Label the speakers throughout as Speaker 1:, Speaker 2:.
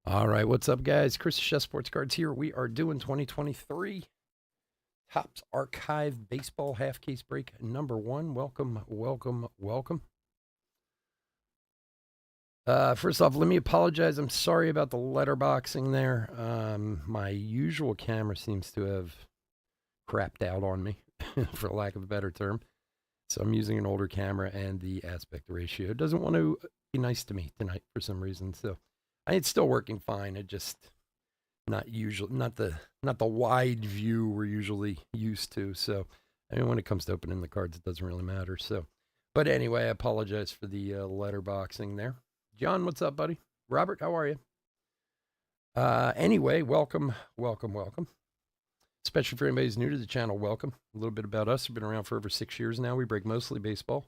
Speaker 1: All right, what's up, guys? Chris Chef Sports Cards here. We are doing 2023 Topps Archive Baseball Half Case Break number one. Welcome, welcome, welcome. First off, let me apologize. I'm sorry about the letterboxing there. My usual camera seems to have crapped out on me, for lack of a better term. So I'm using an older camera, and the aspect ratio doesn't want to be nice to me tonight for some reason. So it's still working fine. It just not the wide view we're usually used to. So I mean, when it comes to opening the cards, it doesn't really matter. So, but anyway, I apologize for the letterboxing there. John, what's up, buddy? Robert, how are you? Anyway, welcome, welcome, welcome. Especially for anybody who's new to the channel, welcome. A little bit about us. We've been around for over 6 years now. We break mostly baseball.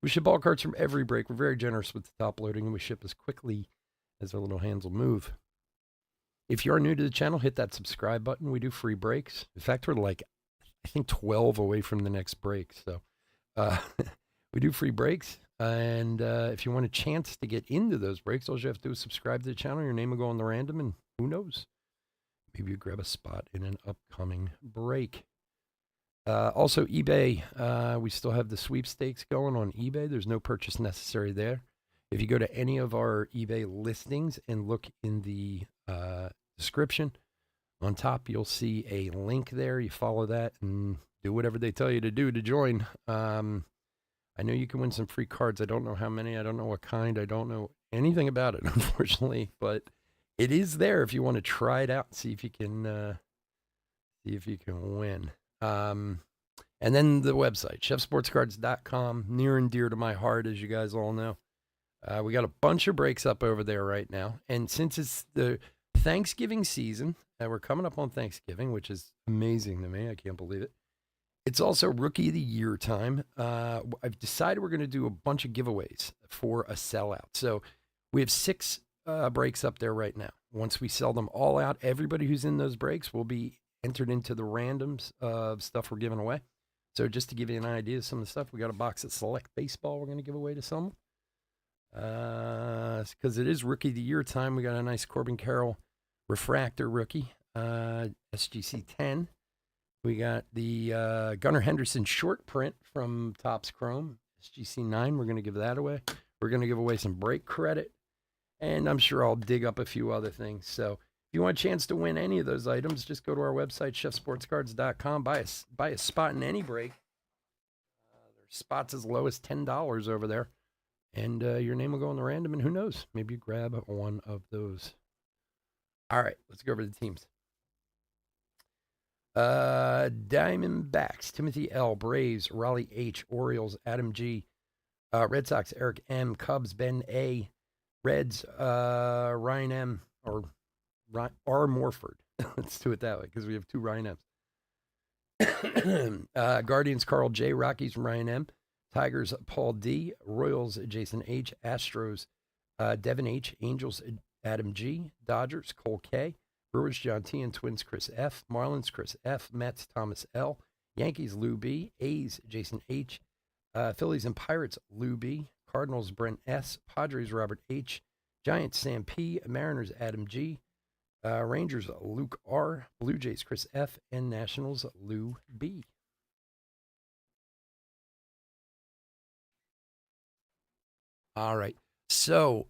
Speaker 1: We ship all cards from every break. We're very generous with the top loading, and we ship as quickly as our little hands will move. If you're new to the channel, hit that subscribe button. We do free breaks. In fact, we're like, I think 12 away from the next break. So uh, we do free breaks. And if you want a chance to get into those breaks, all you have to do is subscribe to the channel. Your name will go on the random, and who knows? Maybe you grab a spot in an upcoming break. Also, eBay. We still have the sweepstakes going on eBay. There's no purchase necessary there. If you go to any of our eBay listings and look in the description, on top you'll see a link there. You follow that and do whatever they tell you to do to join. I know you can win some free cards. I don't know how many. I don't know what kind. I don't know anything about it, unfortunately. But it is there if you want to try it out and see if you can win. And then the website, chefsportscards.com, near and dear to my heart, as you guys all know. We got a bunch of breaks up over there right now. And since it's the Thanksgiving season, and we're coming up on Thanksgiving, which is amazing to me. I can't believe it. It's also Rookie of the Year time. I've decided we're going to do a bunch of giveaways for a sellout. So we have 6 breaks up there right now. Once we sell them all out, everybody who's in those breaks will be entered into the randoms of stuff we're giving away. So just to give you an idea of some of the stuff, we got a box of Select Baseball we're going to give away to someone. Because it is Rookie of the Year time. We got a nice Corbin Carroll Refractor rookie, SGC 10. We got the Gunnar Henderson short print from Topps Chrome, SGC 9. We're going to give that away. We're going to give away some break credit. And I'm sure I'll dig up a few other things. So if you want a chance to win any of those items, just go to our website, chefsportscards.com. Buy a spot in any break. There's spots as low as $10 over there. And your name will go on the random, and who knows? Maybe you grab one of those. All right, let's go over the teams. Diamondbacks, Timothy L. Braves, Raleigh H. Orioles, Adam G. Red Sox, Eric M. Cubs, Ben A. Reds, Ryan M. or R. Morford. Let's do it that way because we have 2 Ryan M's. Guardians, Carl J. Rockies, Ryan M. Tigers, Paul D. Royals, Jason H. Astros, Devin H. Angels, Adam G. Dodgers, Cole K. Brewers, John T. and Twins, Chris F. Marlins, Chris F. Mets, Thomas L. Yankees, Lou B. A's, Jason H. Phillies and Pirates, Lou B. Cardinals, Brent S. Padres, Robert H. Giants, Sam P. Mariners, Adam G. Rangers, Luke R. Blue Jays, Chris F. And Nationals, Lou B. All right. So,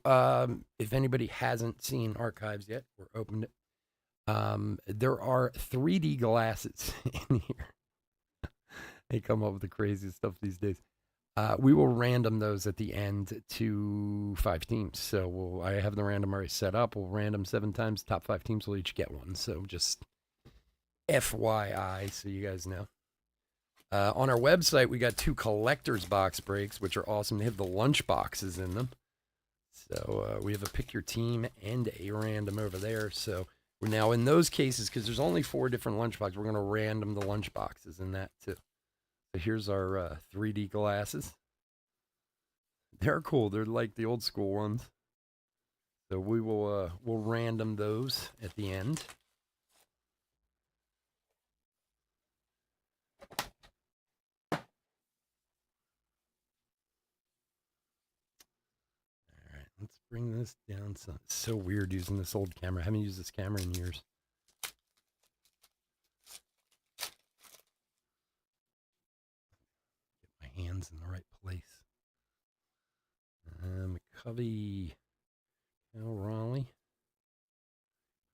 Speaker 1: if anybody hasn't seen archives yet, we're opened it. There are 3D glasses in here. They come up with the craziest stuff these days. We will random those at the end to 5 teams. So I have the random already set up. We'll random 7 times. Top 5 teams will each get one. So just FYI, so you guys know. On our website, we got 2 collector's box breaks, which are awesome. They have the lunch boxes in them. So we have a pick your team and a random over there. So we're now in those cases, because there's only 4 different lunch boxes, we're going to random the lunch boxes in that too. So here's our 3D glasses. They're cool. They're like the old school ones. So we'll random those at the end. All right. Let's bring this down. So it's so weird using this old camera. I haven't used this camera in years. Get my hands in the right place. McCovey, Cal Raleigh,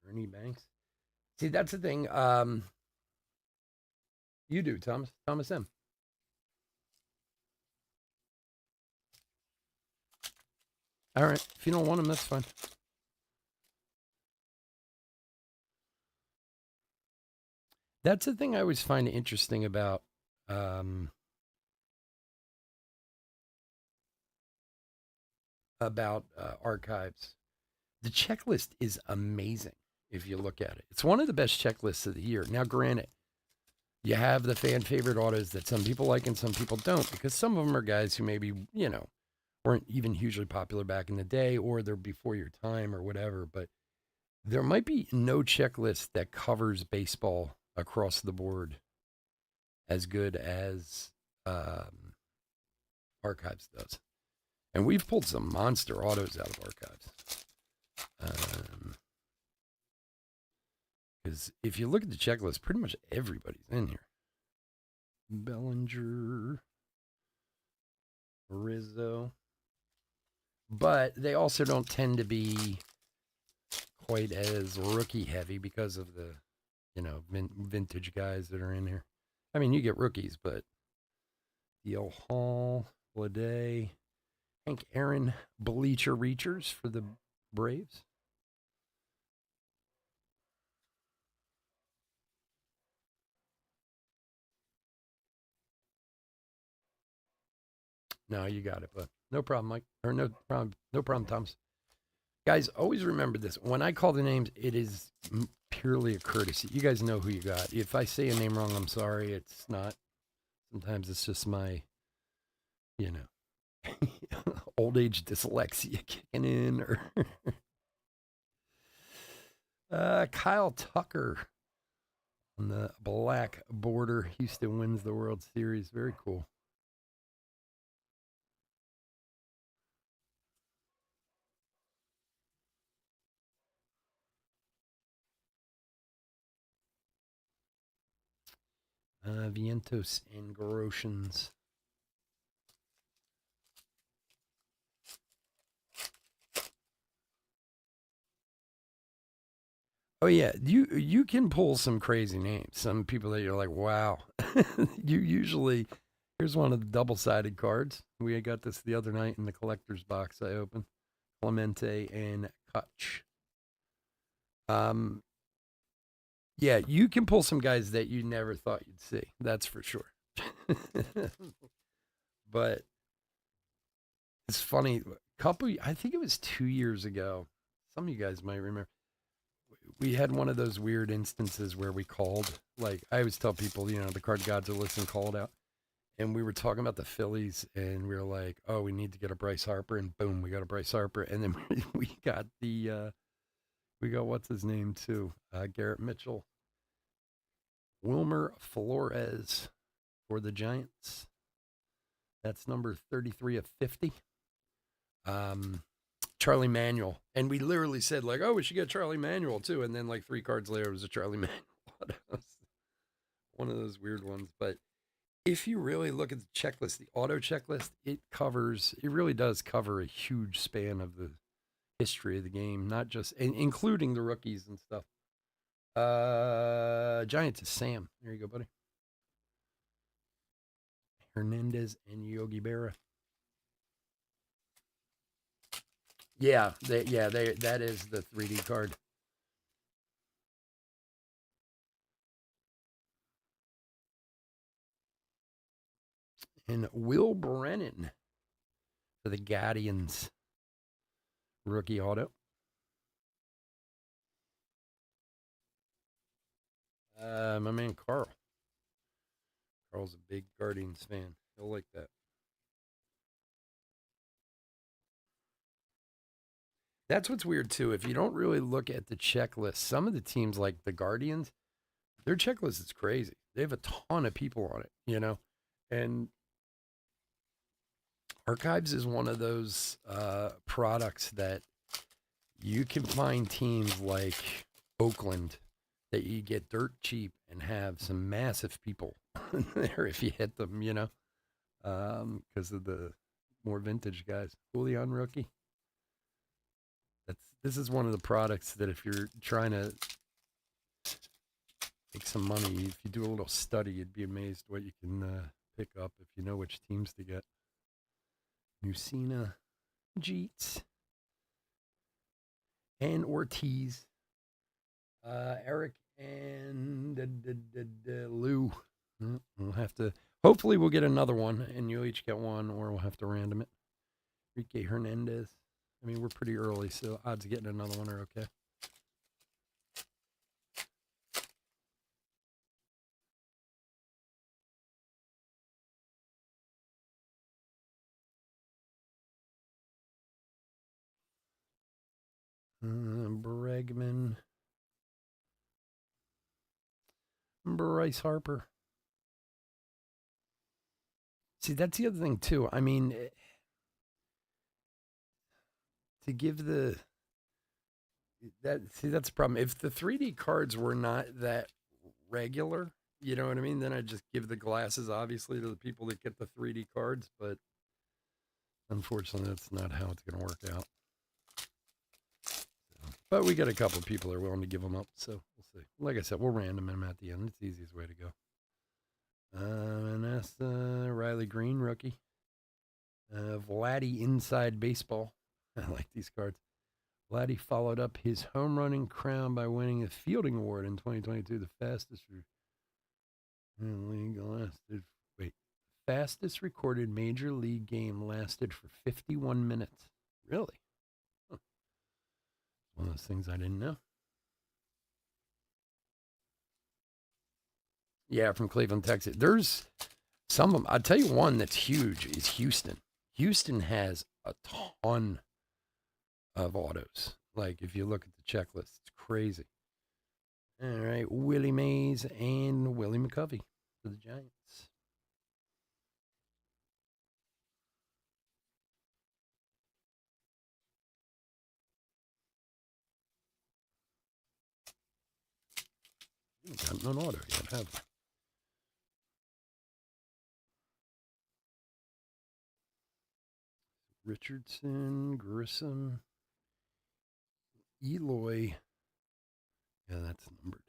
Speaker 1: Ernie Banks. See, that's the thing. You do, Thomas. Thomas M. All right. If you don't want him, that's fine. That's the thing I always find interesting about archives. The checklist is amazing if you look at it. It's one of the best checklists of the year. Now, granted, you have the fan favorite autos that some people like and some people don't, because some of them are guys who maybe, weren't even hugely popular back in the day, or they're before your time or whatever. But there might be no checklist that covers baseball across the board as good as Archives does. And we've pulled some monster autos out of Archives. Because if you look at the checklist, pretty much everybody's in here. Bellinger, Rizzo. But they also don't tend to be quite as rookie heavy because of the, vintage guys that are in here. I mean, you get rookies, but D.L. Hall, Lede, Hank Aaron, Bleacher Reachers for the Braves. No, you got it, but no problem, Mike. Or no problem, Thomas. Guys, always remember this. When I call the names, it is purely a courtesy. You guys know who you got. If I say a name wrong, I'm sorry. It's not. Sometimes it's just my, old age dyslexia kicking in. Or Kyle Tucker on the black border. Houston wins the World Series. Very cool. Vientos and Groshans. Oh yeah, you can pull some crazy names. Some people that you're like, wow. You usually here's one of the double-sided cards. We got this the other night in the collector's box I opened. Clemente and Kutch. Yeah, you can pull some guys that you never thought you'd see. That's for sure. But it's funny. I think it was 2 years ago. Some of you guys might remember. We had one of those weird instances where we called. Like I always tell people, the card gods are listening, called out. And we were talking about the Phillies, and we were like, "Oh, we need to get a Bryce Harper," and boom, we got a Bryce Harper, and then we got what's his name too, Garrett Mitchell, Wilmer Flores for the Giants. That's number 33 of 50. Charlie Manuel, and we literally said like, "Oh, we should get Charlie Manuel too," and then like 3 cards later, it was a Charlie Manuel. One of those weird ones, but. If you really look at the checklist, the auto checklist, it really does cover a huge span of the history of the game, not just, including the rookies and stuff. Giants is Sam. There you go, buddy. Hernandez and Yogi Berra. Yeah, that is the 3D card. And Will Brennan for the Guardians. Rookie auto. My man Carl. Carl's a big Guardians fan. He'll like that. That's what's weird too. If you don't really look at the checklist, some of the teams like the Guardians, their checklist is crazy. They have a ton of people on it, and Archives is one of those products that you can find teams like Oakland that you get dirt cheap and have some massive people there if you hit them, because of the more vintage guys. Julian rookie. This is one of the products that if you're trying to make some money, if you do a little study, you'd be amazed what you can pick up if you know which teams to get. Mussina, Jeets, and Ortiz, Eric, and Lou. We'll have to. Hopefully, we'll get another one, and you'll each get one, or we'll have to random it. Enrique Hernandez. I mean, we're pretty early, so odds of getting another one are okay. Bregman. Bryce Harper. See, that's the other thing, too. I mean, to give that's the problem. If the 3D cards were not that regular, you know what I mean? Then I'd just give the glasses, obviously, to the people that get the 3D cards. But unfortunately, that's not how it's going to work out. But we got a couple of people that are willing to give them up, so we'll see. Like I said, we'll random them at the end. It's the easiest way to go. And that's Riley Green, rookie. Vladdy Inside Baseball. I like these cards. Vladdy followed up his home running crown by winning the Fielding Award in 2022, the fastest fastest recorded major league game lasted for 51 minutes. Really? Huh. One of those things I didn't know. Yeah, from Cleveland, Texas. There's some of them. I'll tell you one that's huge is Houston. Houston has a ton of autos. Like, if you look at the checklist, it's crazy. All right, Willie Mays and Willie McCovey for the Giants. Got an auto yet, have I? Richardson, Grissom, Eloy. Yeah, that's numbered.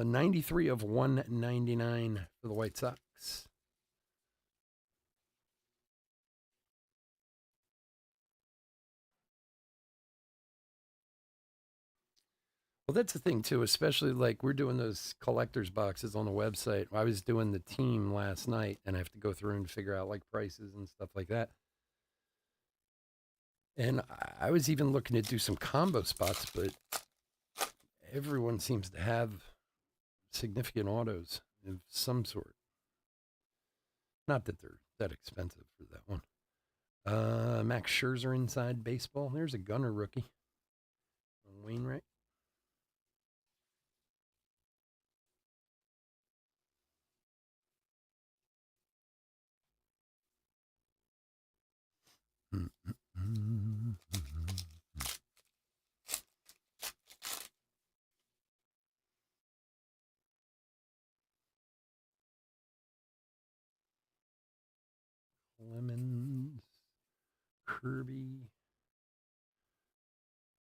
Speaker 1: 93 of 199 for the White Sox. Well, that's the thing too, especially like we're doing those collector's boxes on the website. I was doing the team last night and I have to go through and figure out like prices and stuff like that. And I was even looking to do some combo spots, but everyone seems to have significant autos of some sort. Not that they're that expensive for that one. Max Scherzer Inside Baseball. There's a Gunner rookie. Wainwright. Clemens, Kirby,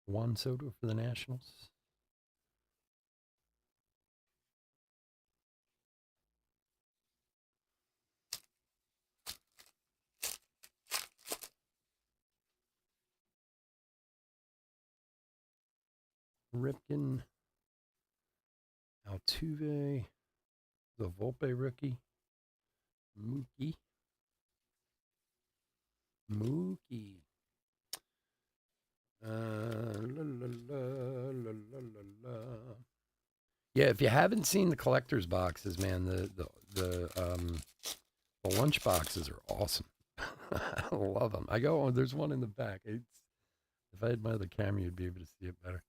Speaker 1: Juan Soto for the Nationals. Ripken, Altuve, the Volpe rookie, Mookie. Yeah, if you haven't seen the collector's boxes, man, the lunch boxes are awesome. I love them. I go, oh, there's one in the back. If I had my other camera, you'd be able to see it better.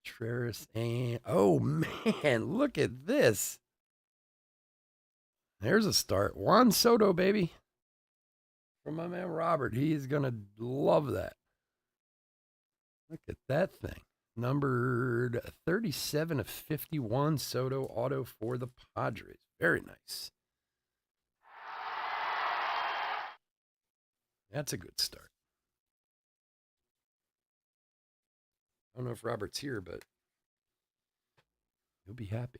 Speaker 1: Treris and oh man, look at this. There's a start. Juan Soto, baby. From my man Robert. He is going to love that. Look at that thing. Numbered 37 of 51 Soto auto for the Padres. Very nice. That's a good start. I don't know if Robert's here, but he'll be happy.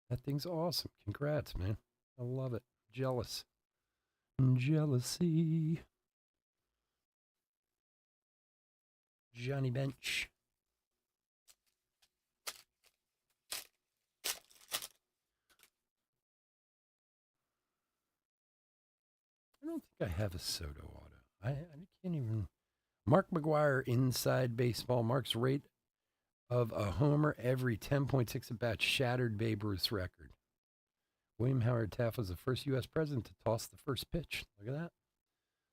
Speaker 1: That thing's awesome. Congrats, man. I love it. Jealous. Jealousy. Johnny Bench. I don't think I have a Soto auto. I can't even. Mark McGwire, Inside Baseball. Mark's rate of a homer every 10.6 at bat shattered Babe Ruth's record. William Howard Taft was the first U.S. president to toss the first pitch. Look at that.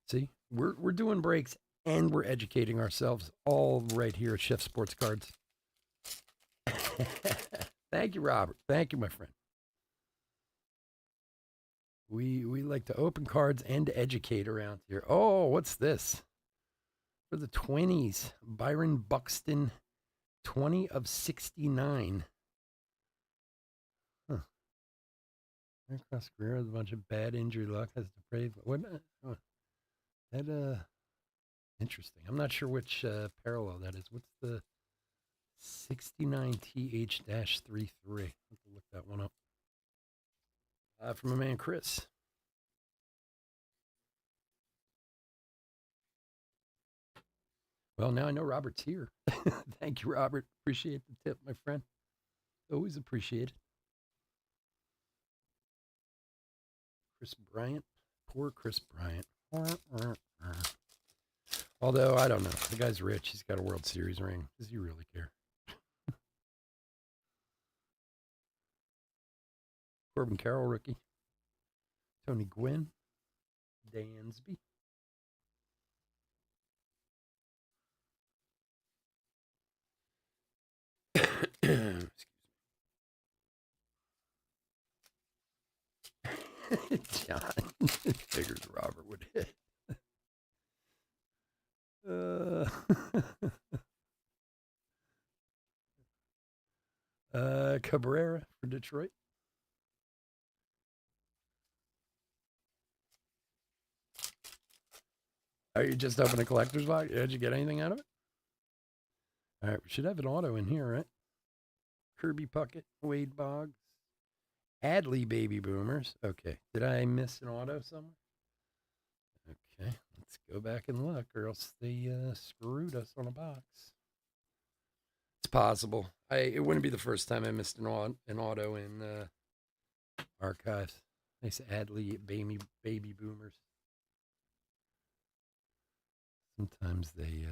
Speaker 1: See, we're doing breaks and we're educating ourselves all right here at Chef Sports Cards. Thank you, Robert. Thank you, my friend. We like to open cards and to educate around here. Oh, what's this? For the 20s, Byron Buxton, 20 of 69. Huh. Across career with a bunch of bad injury luck. Has to pray. What? That interesting. I'm not sure which parallel that is. What's the 69TH-33? Have to look that one up. From my man Chris. Well, now I know Robert's here. Thank you, Robert. Appreciate the tip, my friend. Always appreciate it. Chris Bryant. Poor Chris Bryant. Although, I don't know. The guy's rich. He's got a World Series ring. Does he really care? Corbin Carroll, rookie. Tony Gwynn. Dansby. Excuse me. John. Figures Robert would hit. Cabrera for Detroit. Are you just opening a collector's box? Did you get anything out of it? All right, we should have an auto in here, right? Kirby Puckett, Wade Boggs, Adley Baby Boomers. Okay, did I miss an auto somewhere? Okay, let's go back and look, or else they screwed us on a box. It's possible. It wouldn't be the first time I missed an auto in archives. Nice Adley Baby Boomers. Sometimes they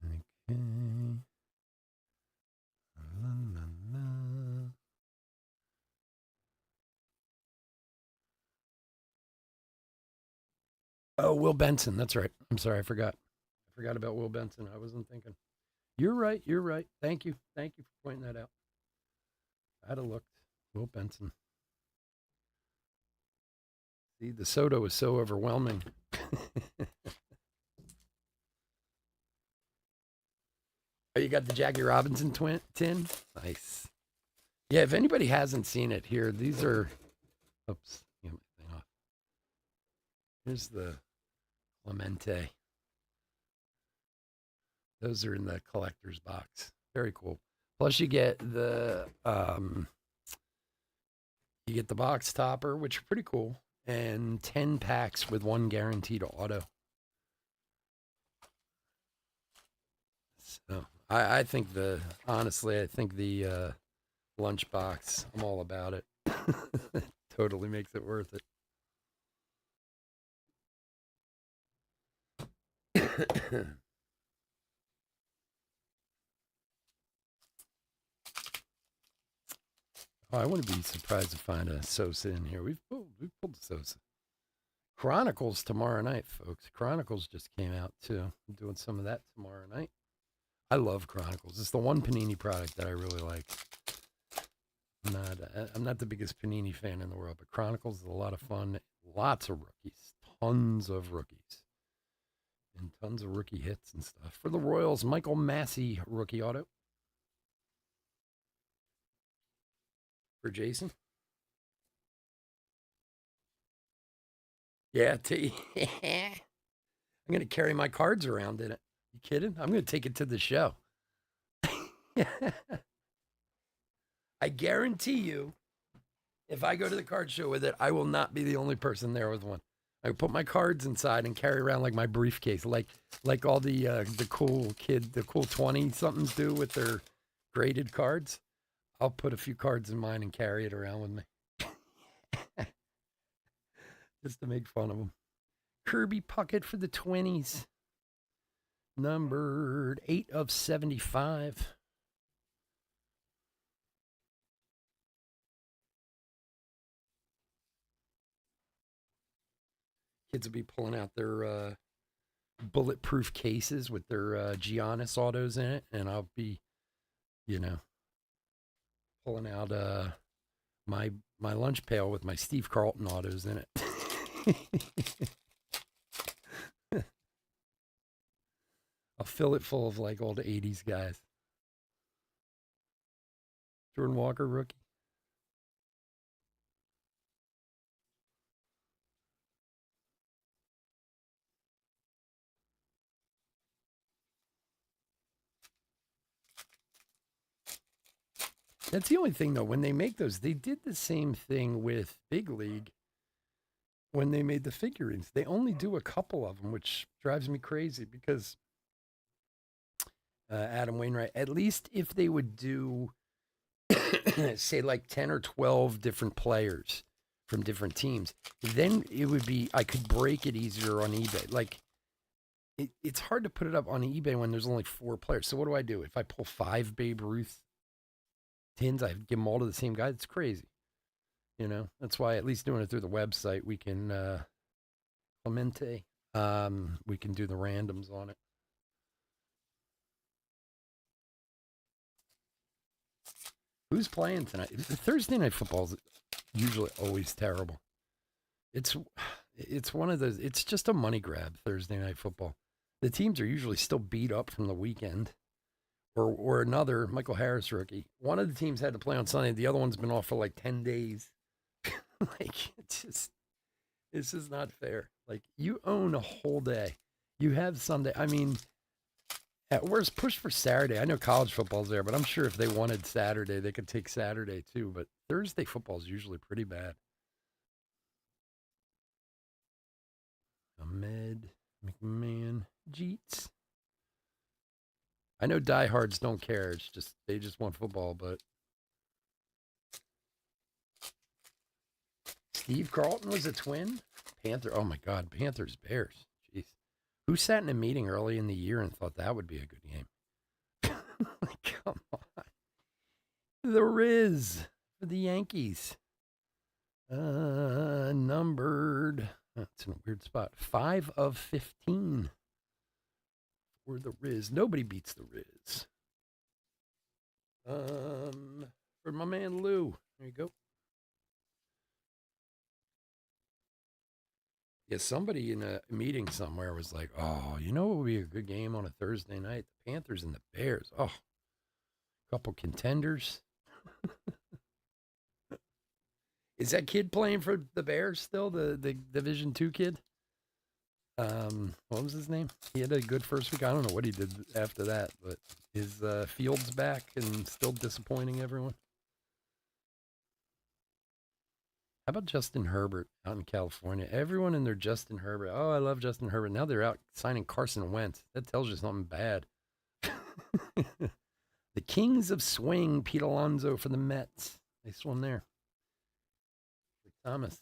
Speaker 1: okay. La, la, la. Oh, Will Benson. That's right. I'm sorry, I forgot. I forgot about Will Benson. I wasn't thinking. You're right. You're right. Thank you. Thank you for pointing that out. I'd have looked. Will Benson. See, the Soto is so overwhelming. Oh, you got the Jackie Robinson tin? Nice. Yeah, if anybody hasn't seen it here, these are. Oops, get my thing off. Here's the Clemente. Those are in the collector's box. Very cool. Plus, you get the box topper, which are pretty cool, and 10 packs with one guaranteed auto. So I think honestly, I think the lunchbox, I'm all about it. Totally makes it worth it. Oh, I wouldn't be surprised to find a Sosa in here. We've pulled Sosa. Chronicles tomorrow night, folks. Chronicles just came out too. I'm doing some of that tomorrow night. I love Chronicles. It's the one Panini product that I really like. I'm not the biggest Panini fan in the world, but Chronicles is a lot of fun. Lots of rookies, tons of rookies, and tons of rookie hits and stuff. For the Royals, Michael Massey rookie auto. For Jason. Yeah, I'm going to carry my cards around in it. You kidding? I'm going to take it to the show. I guarantee you, if I go to the card show with it, I will not be the only person there with one. I put my cards inside and carry around like my briefcase, like all the cool 20 somethings do with their graded cards. I'll put a few cards in mine and carry it around with me, just to make fun of them. Kirby Puckett for the 20s, numbered 8/75. Kids will be pulling out their bulletproof cases with their Giannis autos in it, and I'll be, pulling out my lunch pail with my Steve Carlton autos in it. I'll fill it full of like old 80s guys. Jordan Walker rookie. That's the only thing, though. When they make those, they did the same thing with Big League when they made the figurines. They only do a couple of them, which drives me crazy because Adam Wainwright, at least if they would do, say, like 10 or 12 different players from different teams, then it would be, I could break it easier on eBay. Like, it's hard to put it up on eBay when there's only 4 players. So what do? If I pull 5 Babe Ruth tins, I give them all to the same guy. It's crazy. That's why at least doing it through the website, we can Clemente. We can do the randoms on it. Who's playing tonight? Thursday night football is usually always terrible. It's one of those. It's just a money grab. Thursday night football. The teams are usually still beat up from the weekend. Or another Michael Harris rookie. One of the teams had to play on Sunday. The other one's been off for like 10 days. Like, it's just not fair. Like, you own a whole day. You have Sunday. I mean, at worst, push for Saturday. I know college football's there, but I'm sure if they wanted Saturday, they could take Saturday too. But Thursday football is usually pretty bad. Ahmed McMahon Jeets. I know diehards don't care. It's just they just want football. But Steve Carlton was a twin. Panther. Oh my God, Panthers Bears. Jeez, who sat in a meeting early in the year and thought that would be a good game? Come on, the Riz for the Yankees. Numbered. That's in a weird spot. 5/15. For the Riz. Nobody beats the Riz. For my man Lou. There you go. Yeah, somebody in a meeting somewhere was like, oh, what would be a good game on a Thursday night? The Panthers and the Bears. Oh, a couple contenders. Is that kid playing for the Bears still? The Division II kid? What was his name? He had a good first week. I don't know what he did after that, but his Fields back and still disappointing everyone. How about Justin Herbert out in California? Everyone in their Justin Herbert. Oh, I love Justin Herbert. Now they're out signing Carson Wentz. That tells you something bad. The Kings of Swing, Pete Alonso for the Mets. Nice one there. Thomas.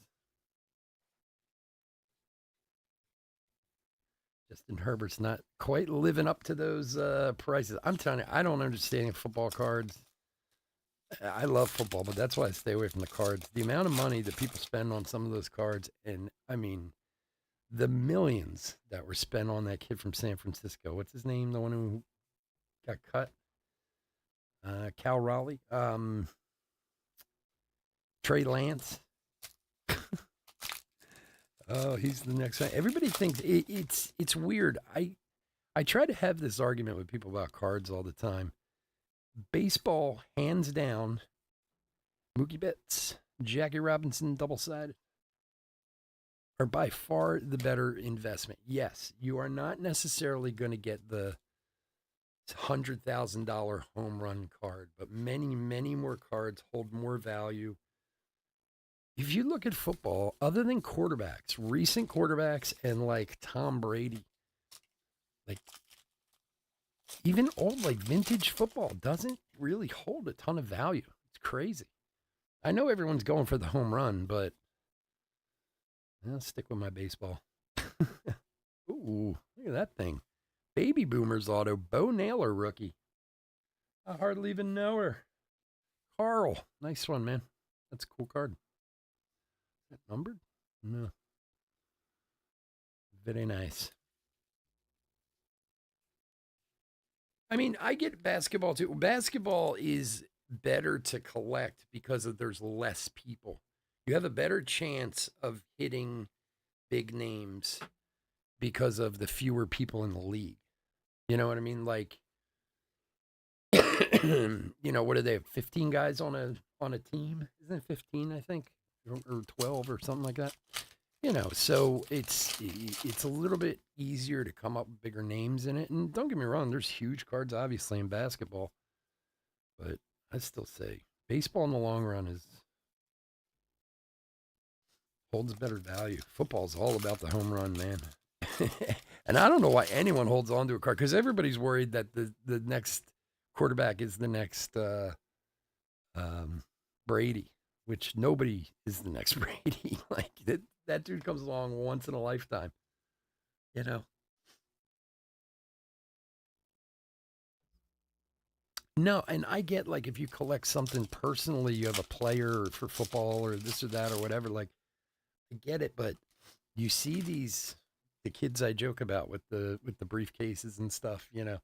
Speaker 1: Justin Herbert's not quite living up to those prices. I'm telling you, I don't understand football cards. I love football, but that's why I stay away from the cards. The amount of money that people spend on some of those cards, and I mean, the millions that were spent on that kid from San Francisco. What's his name? The one who got cut? Cal Raleigh. Trey Lance. Oh, he's the next one. Everybody thinks it's weird. I try to have this argument with people about cards all the time. Baseball, hands down, Mookie Betts, Jackie Robinson, double-sided, are by far the better investment. Yes, you are not necessarily going to get the $100,000 home run card, but many, many more cards hold more value. If you look at football, other than quarterbacks, recent quarterbacks and like Tom Brady, like even old like vintage football doesn't really hold a ton of value. It's crazy. I know everyone's going for the home run, but I'll stick with my baseball. Ooh, look at that thing. Baby Boomers auto, Bo Naylor rookie. I hardly even know her. Carl, nice one, man. That's a cool card. Is that numbered? No. Very nice. I mean, I get basketball too. Basketball is better to collect because there's less people. You have a better chance of hitting big names because of the fewer people in the league. You know what I mean? Like, you know, what do they have? 15 guys on a team? Isn't it 15? I think, or 12 or something like that. You know, so it's a little bit easier to come up with bigger names in it. And don't get me wrong, there's huge cards obviously in basketball, but I still say baseball in the long run holds better value. Football's all about the home run, man. And I don't know why anyone holds on to a card, because everybody's worried that the next quarterback is the next Brady, which nobody is the next Brady. Like that dude comes along once in a lifetime, you know. No, and I get like if you collect something personally, you have a player for football or this or that or whatever. Like I get it, but you see the kids I joke about with the briefcases and stuff, you know,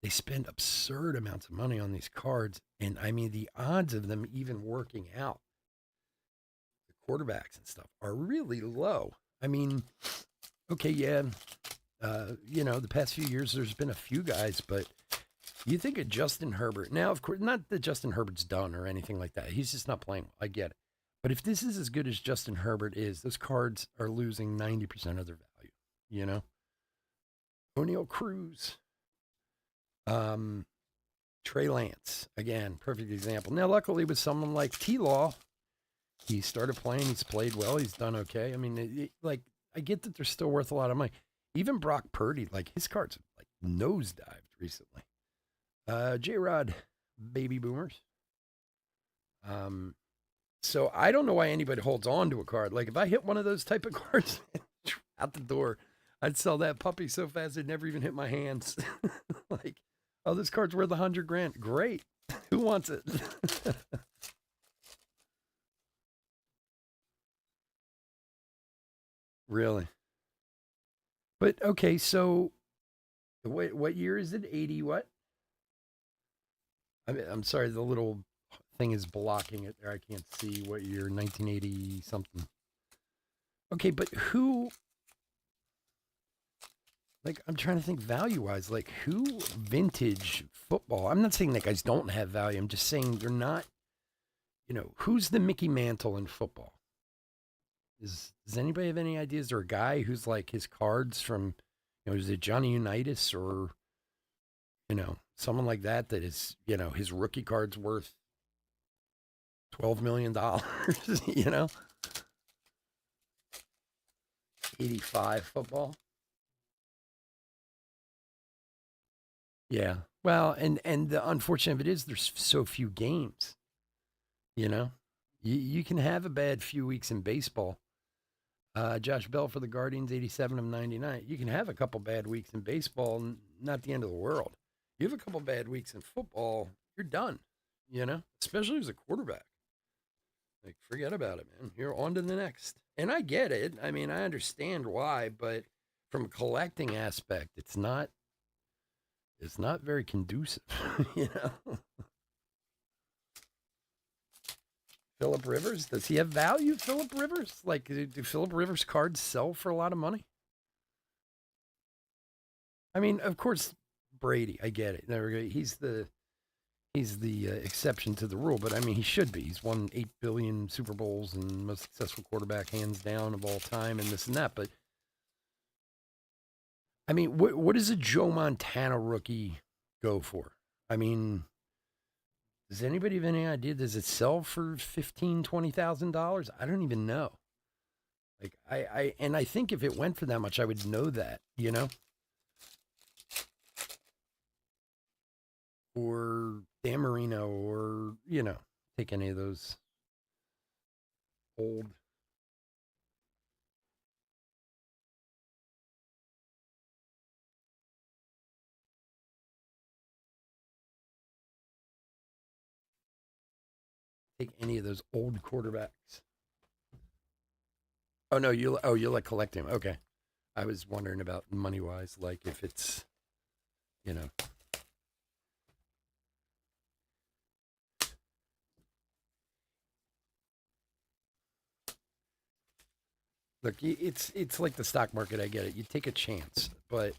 Speaker 1: they spend absurd amounts of money on these cards. And I mean, the odds of them even working out, the quarterbacks and stuff, are really low. I mean, okay, yeah, you know, the past few years, there's been a few guys, but you think of Justin Herbert. Now, of course, not that Justin Herbert's done or anything like that. He's just not playing. I get it. But if this is as good as Justin Herbert is, those cards are losing 90% of their value, you know? O'Neal Cruz. Trey Lance, again, perfect example. Now, luckily, with someone like T-Law, he started playing. He's played well. He's done okay. I mean, like, I get that they're still worth a lot of money. Even Brock Purdy, like, his cards like nosedived recently. J-Rod, Baby Boomers. So I don't know why anybody holds on to a card. Like, if I hit one of those type of cards out the door, I'd sell that puppy so fast it'd never even hit my hands. Like, oh, this card's worth $100,000. Great. Who wants it? Really? But okay, so what year is it? 80 what? I mean, I'm sorry, the little thing is blocking it there. I can't see what year, 1980 something. Okay, but who, like, I'm trying to think value wise, like, who vintage football? I'm not saying that guys don't have value. I'm just saying they're not, you know, who's the Mickey Mantle in football? Does anybody have any ideas? Or a guy who's like his cards from, you know, is it Johnny Unitas or, you know, someone like that is, you know, his rookie card's worth $12 million, you know? 85 football. Yeah. Well, and the unfortunate of it is there's so few games, you know? You can have a bad few weeks in baseball. Josh Bell for the Guardians, 87 of 99. You can have a couple bad weeks in baseball, not the end of the world. You have a couple bad weeks in football, you're done, you know, especially as a quarterback. Like, forget about it, man. You're on to the next. And I get it. I mean, I understand why, but from a collecting aspect, it's not very conducive, you know. Phillip Rivers, does he have value? Phillip Rivers, like, do Phillip Rivers cards sell for a lot of money? I mean, of course, Brady. I get it. There we go. He's the exception to the rule, but I mean, he should be. He's won 8 billion Super Bowls and most successful quarterback hands down of all time, and this and that. But I mean, what does a Joe Montana rookie go for? I mean, does anybody have any idea? Does it sell for $15,000-$20,000? I don't even know. Like I think if it went for that much, I would know that, you know. Or Dan Marino, or take any of those old. Take any of those old quarterbacks. Oh no, you like collecting them. Okay. I was wondering about money wise, like if it's you know. Look, it's like the stock market. I get it. You take a chance, but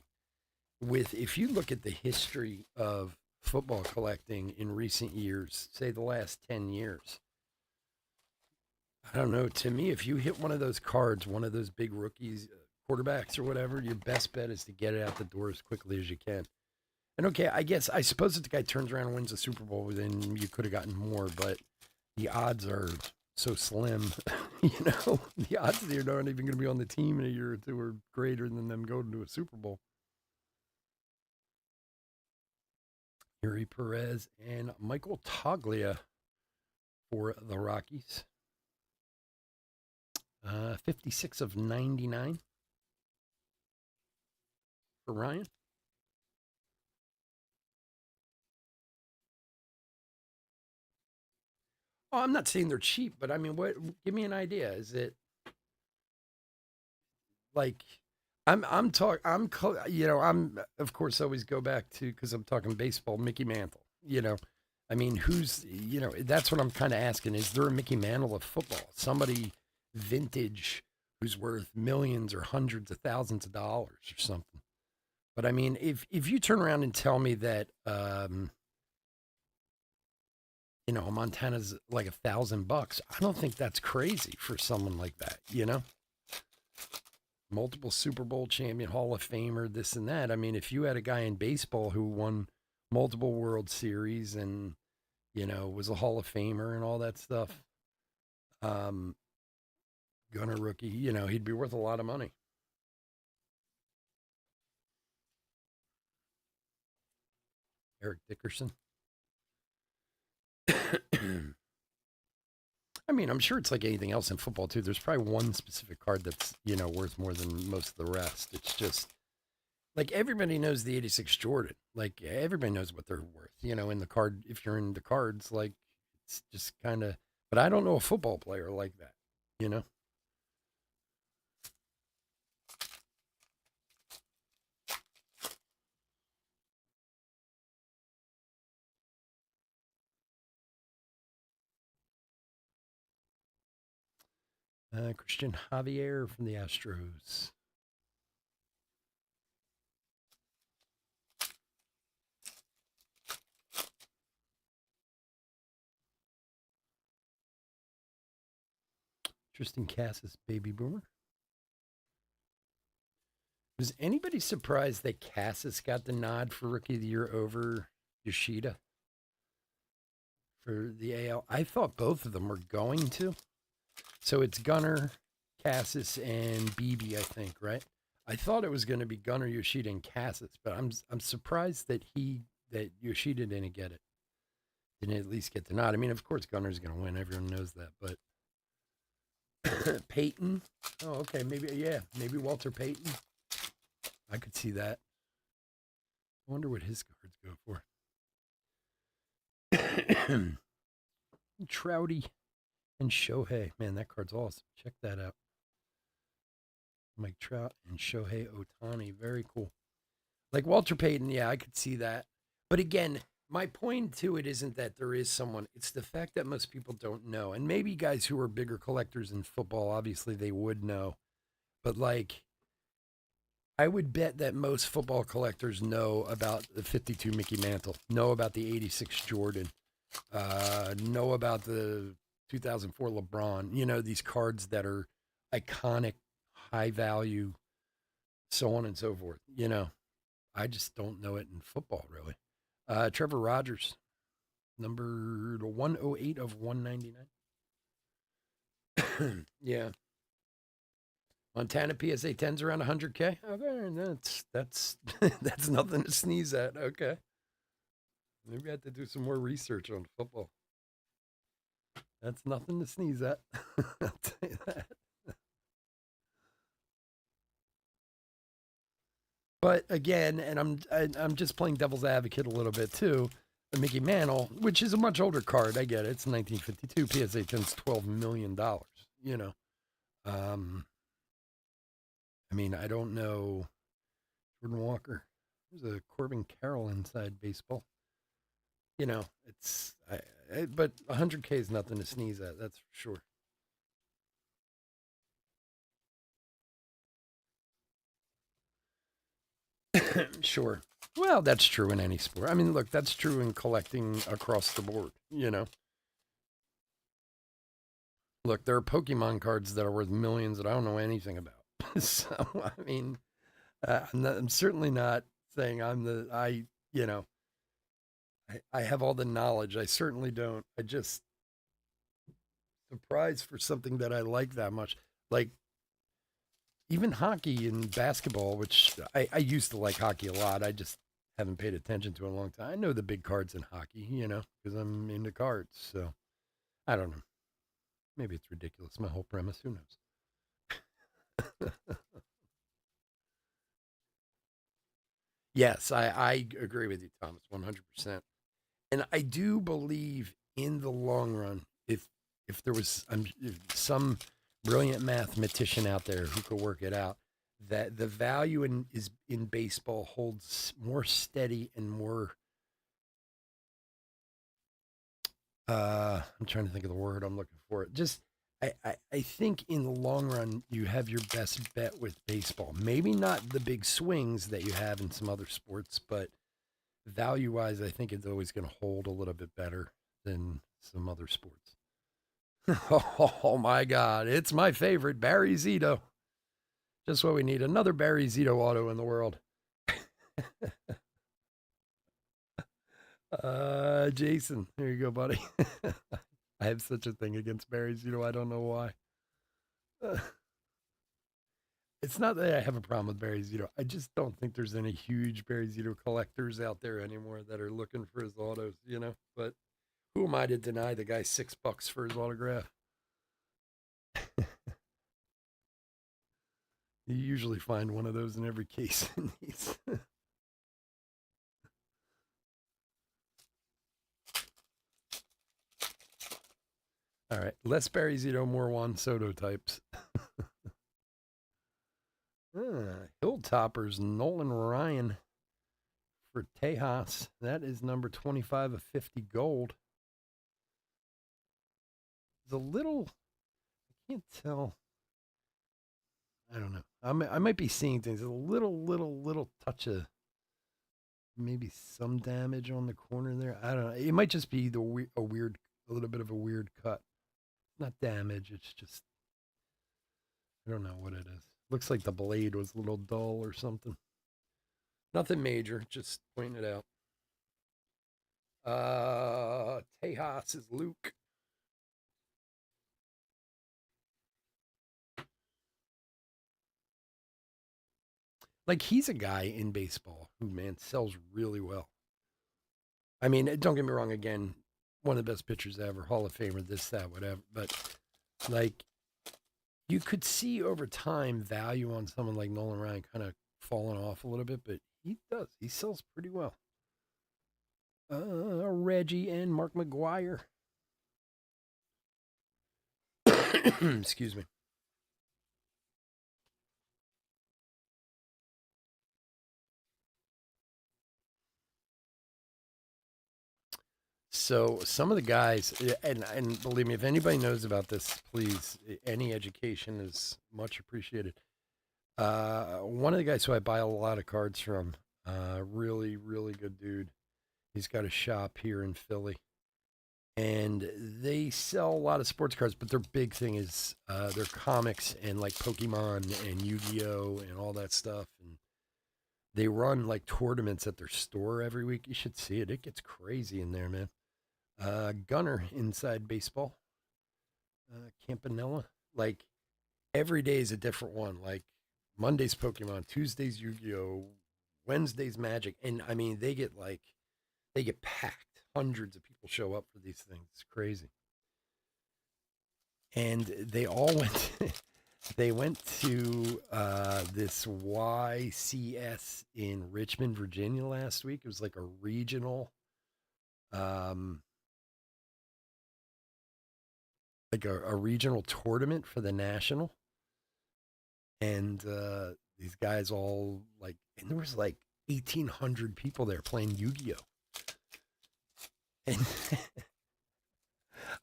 Speaker 1: if you look at the history of football collecting in recent years, say the last 10 years, I don't know. To me, if you hit one of those cards, one of those big rookies, quarterbacks or whatever, your best bet is to get it out the door as quickly as you can. And okay, I suppose if the guy turns around and wins the Super Bowl, then you could have gotten more, but the odds are so slim. The odds that you're not even going to be on the team in a year or two are greater than them going to a Super Bowl. Yuri Perez and Michael Toglia for the Rockies. 56 of 99 for Ryan. Oh, I'm not saying they're cheap, but I mean, what? Give me an idea. Is it like I'm of course always go back to, because I'm talking baseball, Mickey Mantle. I mean, who's that's what I'm kind of asking. Is there a Mickey Mantle of football? Somebody vintage who's worth millions or hundreds of thousands of dollars or something. But I mean, if you turn around and tell me that Montana's like $1,000, I don't think that's crazy for someone like that. Multiple Super Bowl champion, Hall of Famer, this and that. I mean, if you had a guy in baseball who won multiple World Series and was a Hall of Famer and all that stuff, Gunner rookie, he'd be worth a lot of money. Eric Dickerson. I mean, I'm sure it's like anything else in football too. There's probably one specific card that's worth more than most of the rest. It's just like everybody knows the '86 Jordan. Like everybody knows what they're worth. In the card, if you're into cards, like it's just kind of. But I don't know a football player like that. You know. Christian Javier from the Astros. Tristan Cassis, baby boomer. Was anybody surprised that Cassis got the nod for Rookie of the Year over Yoshida for the AL? I thought both of them were going to. So it's Gunnar, Cassis, and Beebe, I think, right? I thought it was going to be Gunnar, Yoshida, and Cassis, but I'm surprised that Yoshida didn't get it. Didn't at least get the nod. I mean, of course, Gunnar's going to win. Everyone knows that, but Peyton. Oh, okay. Maybe Walter Payton. I could see that. I wonder what his cards go for. Trouty and Shohei. Man, that card's awesome. Check that out. Mike Trout and Shohei Ohtani. Very cool. Like Walter Payton, yeah, I could see that. But again, my point to it isn't that there is someone, it's the fact that most people don't know. And maybe guys who are bigger collectors in football, obviously they would know. But like, I would bet that most football collectors know about the 52 Mickey Mantle, know about the 86 Jordan, know about the 2004 LeBron, these cards that are iconic, high value, so on and so forth. I just don't know it in football, really. Trevor Rogers, number 108 of 199. Yeah. Montana PSA 10's around 100K. Okay, that's that's nothing to sneeze at. Okay. Maybe I have to do some more research on football. That's nothing to sneeze at. I'll tell you that. But again, and I'm just playing devil's advocate a little bit too. The Mickey Mantle, which is a much older card, I get it. It's 1952. PSA 10's $12 million. You know, um, I mean, I don't know. Jordan Walker. There's a Corbin Carroll inside baseball. It's but 100K is nothing to sneeze at. That's for sure. Sure. Well, that's true in any sport. I mean, look, that's true in collecting across the board. Look, there are Pokemon cards that are worth millions that I don't know anything about. So, I mean, I'm certainly not saying you know, I have all the knowledge. I certainly don't. I just surprised for something that I like that much. Like even hockey and basketball, which I used to like hockey a lot. I just haven't paid attention to in a long time. I know the big cards in hockey, because I'm into cards. So I don't know. Maybe it's ridiculous. My whole premise. Who knows? Yes, I agree with you, Thomas, 100%. And I do believe in the long run, if there was if some brilliant mathematician out there who could work it out, that the value in baseball holds more steady and more. I'm trying to think of the word I'm looking for. Just I think in the long run you have your best bet with baseball. Maybe not the big swings that you have in some other sports, but value wise, I think it's always going to hold a little bit better than some other sports. Oh my God. It's my favorite, Barry Zito. Just what we need. Another Barry Zito auto in the world. Jason, there you go, buddy. I have such a thing against Barry Zito. I don't know why. It's not that I have a problem with Barry Zito. I just don't think there's any huge Barry Zito collectors out there anymore that are looking for his autos. But who am I to deny the guy $6 for his autograph? You usually find one of those in every case in these. All right, less Barry Zito, more Juan Soto types. Hilltoppers, Nolan Ryan for Tejas. That is number 25 of 50 gold. It's a little, I can't tell. I don't know. I might be seeing things. A little touch of maybe some damage on the corner there. I don't know. It might just be a little bit of a weird cut. Not damage. It's just, I don't know what it is. Looks like the blade was a little dull or something. Nothing major. Just pointing it out. Tejas is Luke. Like he's a guy in baseball who, man, sells really well. I mean, don't get me wrong. Again, one of the best pitchers ever, Hall of Famer, this, that, whatever. But like, you could see over time value on someone like Nolan Ryan kind of falling off a little bit, but he does. He sells pretty well. Reggie and Mark McGuire. Excuse me. So some of the guys, and believe me, if anybody knows about this, please, any education is much appreciated. One of the guys who I buy a lot of cards from, really, really good dude. He's got a shop here in Philly, and they sell a lot of sports cards, but their big thing is their comics and like Pokemon and Yu-Gi-Oh and all that stuff. And they run like tournaments at their store every week. You should see it. It gets crazy in there, man. Gunner inside baseball, Campanella. Like every day is a different one. Like Monday's Pokemon, Tuesday's Yu-Gi-Oh, Wednesday's Magic, and I mean they get packed. Hundreds of people show up for these things. It's crazy. And they all went. They went to this YCS in Richmond, Virginia last week. It was like a regional, um, like a regional tournament for the national, and these guys all like, and there was like 1,800 people there playing Yu-Gi-Oh. And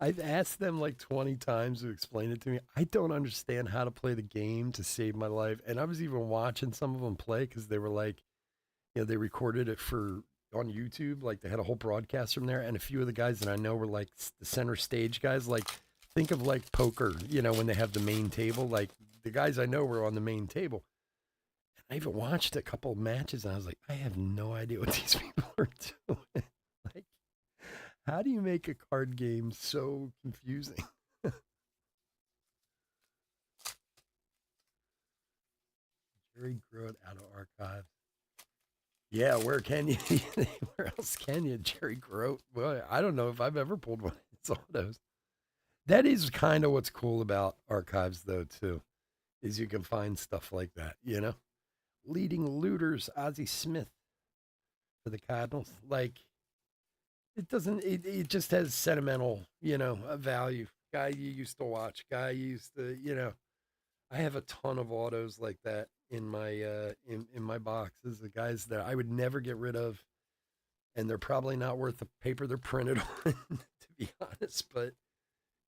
Speaker 1: I've asked them like 20 times to explain it to me. I don't understand how to play the game to save my life. And I was even watching some of them play because they were like, they recorded it for on YouTube. Like they had a whole broadcast from there. And a few of the guys that I know were like the center stage guys. Like think of like poker, when they have the main table. Like the guys I know were on the main table. And I even watched a couple of matches and I was like, I have no idea what these people are doing. Like, how do you make a card game so confusing? Jerry Grote out of archives. Yeah, where can you? Where else can you? Jerry Grote. Well, I don't know if I've ever pulled one of his autos. That is kind of what's cool about archives, though, too, is you can find stuff like that. Leading looters, Ozzie Smith for the Cardinals. Like, it doesn't, it just has sentimental, a value. Guy you used to watch, guy you used to. I have a ton of autos like that in my in my boxes. The guys that I would never get rid of, and they're probably not worth the paper they're printed on, to be honest. But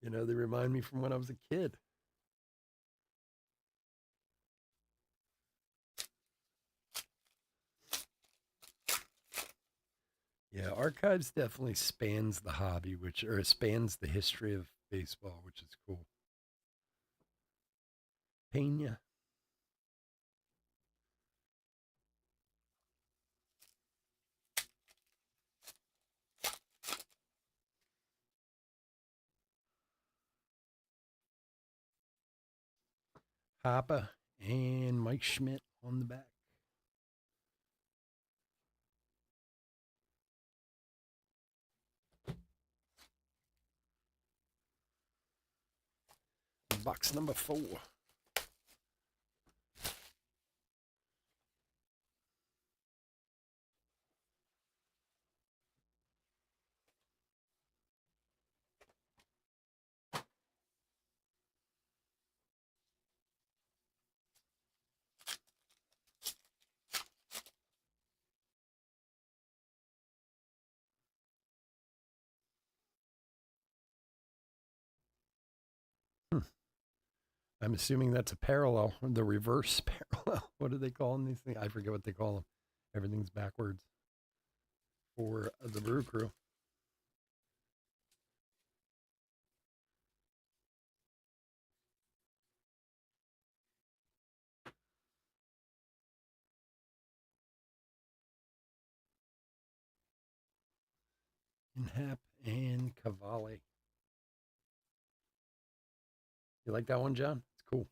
Speaker 1: they remind me from when I was a kid. Yeah, archives definitely spans the hobby, or spans the history of baseball, which is cool. Pena. Papa and Mike Schmidt on the back. Box number 4. Hmm. I'm assuming that's a parallel, the reverse parallel. What do they call these things? I forget what they call them. Everything's backwards for the Brew Crew. Inhap and Cavalli. You like that one, John? It's cool.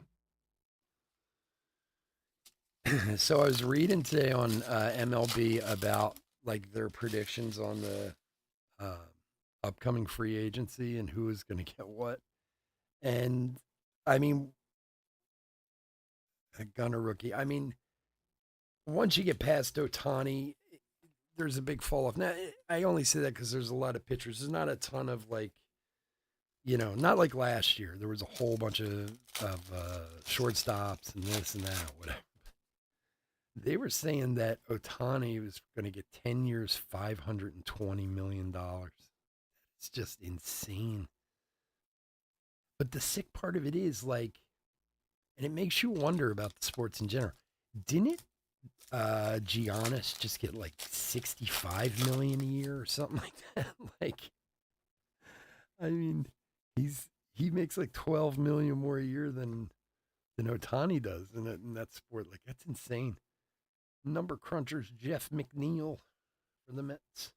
Speaker 1: So I was reading today on MLB about like their predictions on the uh, upcoming free agency and who is going to get what. And I mean, a Gunner rookie. I mean, once you get past Otani, there's a big fall off. Now, I only say that because there's a lot of pitchers. There's not a ton of like, not like last year. There was a whole bunch of shortstops and this and that, whatever. They were saying that Otani was going to get 10 years, $520 million. It's just insane. But the sick part of it is like, and it makes you wonder about the sports in general. Didn't Giannis just get like 65 million a year or something like that? Like, I mean, he makes like 12 million more a year than Otani does in that sport. Like, that's insane. Number crunchers Jeff McNeil for the Mets.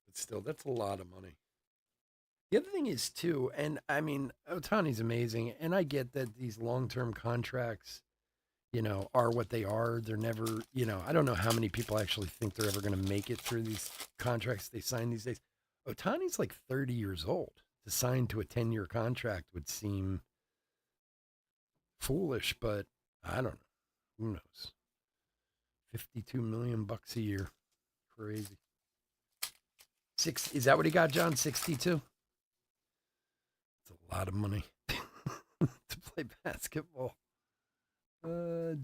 Speaker 1: But still, that's a lot of money. The other thing is too, and I mean, Otani's amazing, and I get that these long-term contracts, are what they are. They're never, I don't know how many people actually think they're ever going to make it through these contracts they sign these days. Otani's like 30 years old. To sign to a 10-year contract would seem foolish, but I don't know. Who knows? 52 million bucks a year. Crazy. Is that what he got, John? 62? It's a lot of money to play basketball.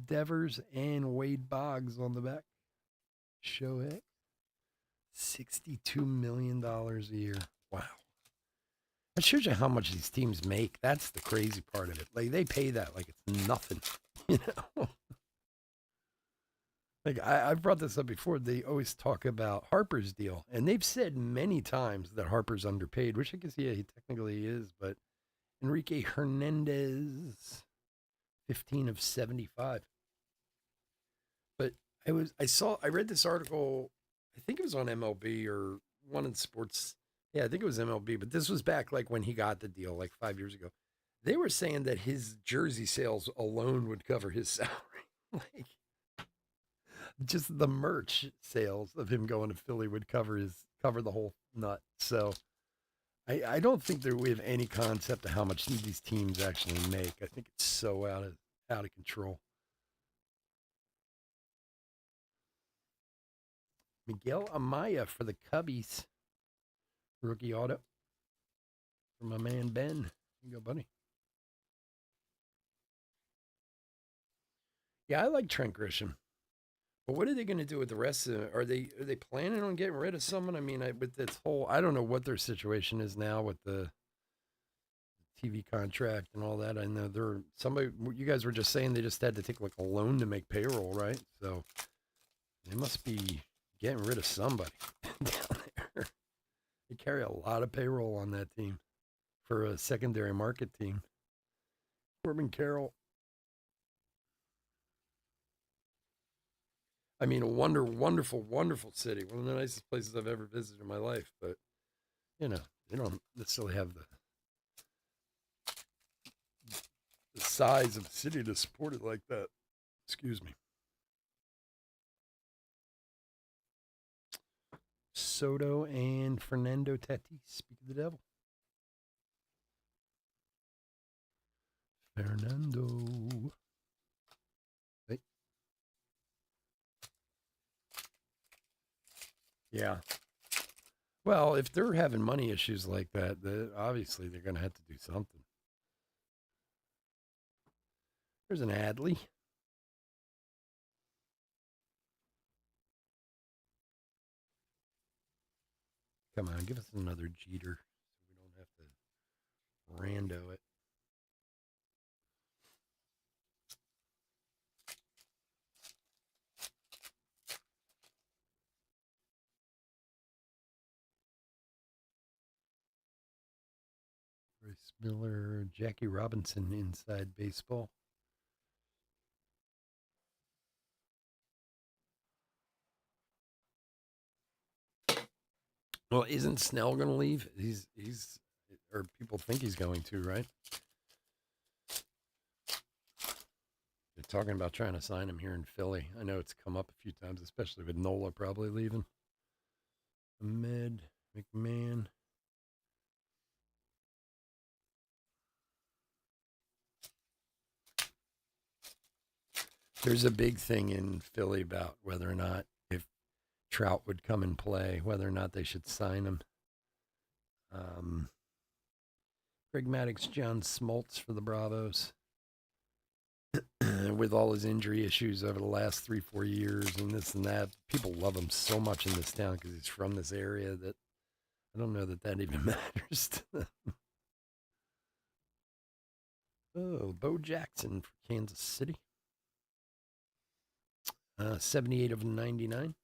Speaker 1: Devers and Wade Boggs on the back. Shohei. $62 million a year. Wow. That shows you how much these teams make. That's the crazy part of it. Like, they pay that like it's nothing, you know? Like, I've brought this up before. They always talk about Harper's deal, and they've said many times that Harper's underpaid, which I guess, yeah, he technically is, but Enrique Hernandez, 15 of 75. But I read this article, I think it was on MLB or one of the sports. Yeah, I think it was MLB, but this was back like when he got the deal, like 5 years ago. They were saying that his jersey sales alone would cover his salary. Like, just the merch sales of him going to Philly would cover the whole nut. So I don't think that we have any concept of how much these teams actually make. I think it's so out of control. Miguel Amaya for the Cubbies. Rookie auto for my man Ben. Here you go, buddy. Yeah, I like Trent Grisham. But what are they going to do with the rest of it? Are they planning on getting rid of someone? I mean, with this whole, I don't know what their situation is now with the TV contract and all that. I know you guys were just saying they just had to take like a loan to make payroll, right? So they must be getting rid of somebody down there. They carry a lot of payroll on that team for a secondary market team. Corbin Carroll. I mean, a wonderful, wonderful city. One of the nicest places I've ever visited in my life. But, they don't necessarily have the size of the city to support it like that. Excuse me. Soto and Fernando Tatis. Speak of the devil. Fernando. Hey. Yeah. Well, if they're having money issues like that, obviously they're going to have to do something. There's an Adley. Come on, give us another Jeter so we don't have to rando it. Bryce Miller, Jackie Robinson inside baseball. Well, isn't Snell going to leave? He's or people think he's going to, right? They're talking about trying to sign him here in Philly. I know it's come up a few times, especially with Nola probably leaving. Ahmed McMahon. There's a big thing in Philly about whether or not if Trout would come and play, whether or not they should sign him. Greg Maddux, John Smoltz for the Bravos. with all his injury issues over the last 3-4 years and this and that. People love him so much in this town because he's from this area that I don't know that even matters to them. Oh, Bo Jackson for Kansas City. 78 of 99.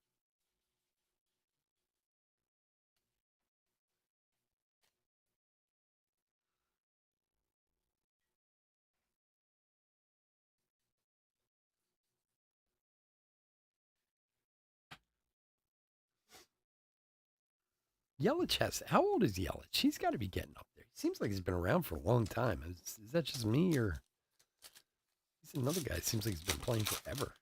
Speaker 1: Yelich how old is Yelich? He's got to be getting up there. He seems like he's been around for a long time. Is that just me or he's another guy? Seems like he's been playing forever.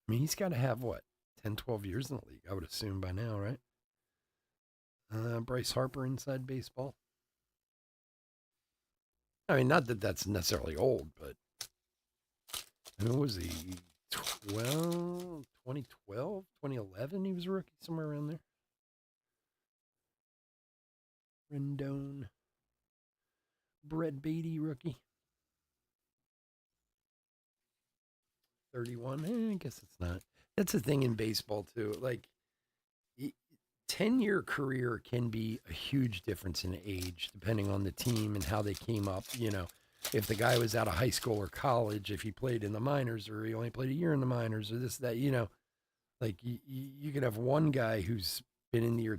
Speaker 1: I mean, he's got to have what, 10, 12 years in the league, I would assume by now, right? Bryce Harper inside baseball. I mean, not that that's necessarily old, but I mean, was he 2012, 2011? He was a rookie, somewhere around there. Rendon. Brett Beatty, rookie. 31. I guess it's not. That's the thing in baseball, too. Like, 10-year career can be a huge difference in age, depending on the team and how they came up. You know, if the guy was out of high school or college, if he played in the minors or he only played a year in the minors or this, that, you know, like you could have one guy who's been in the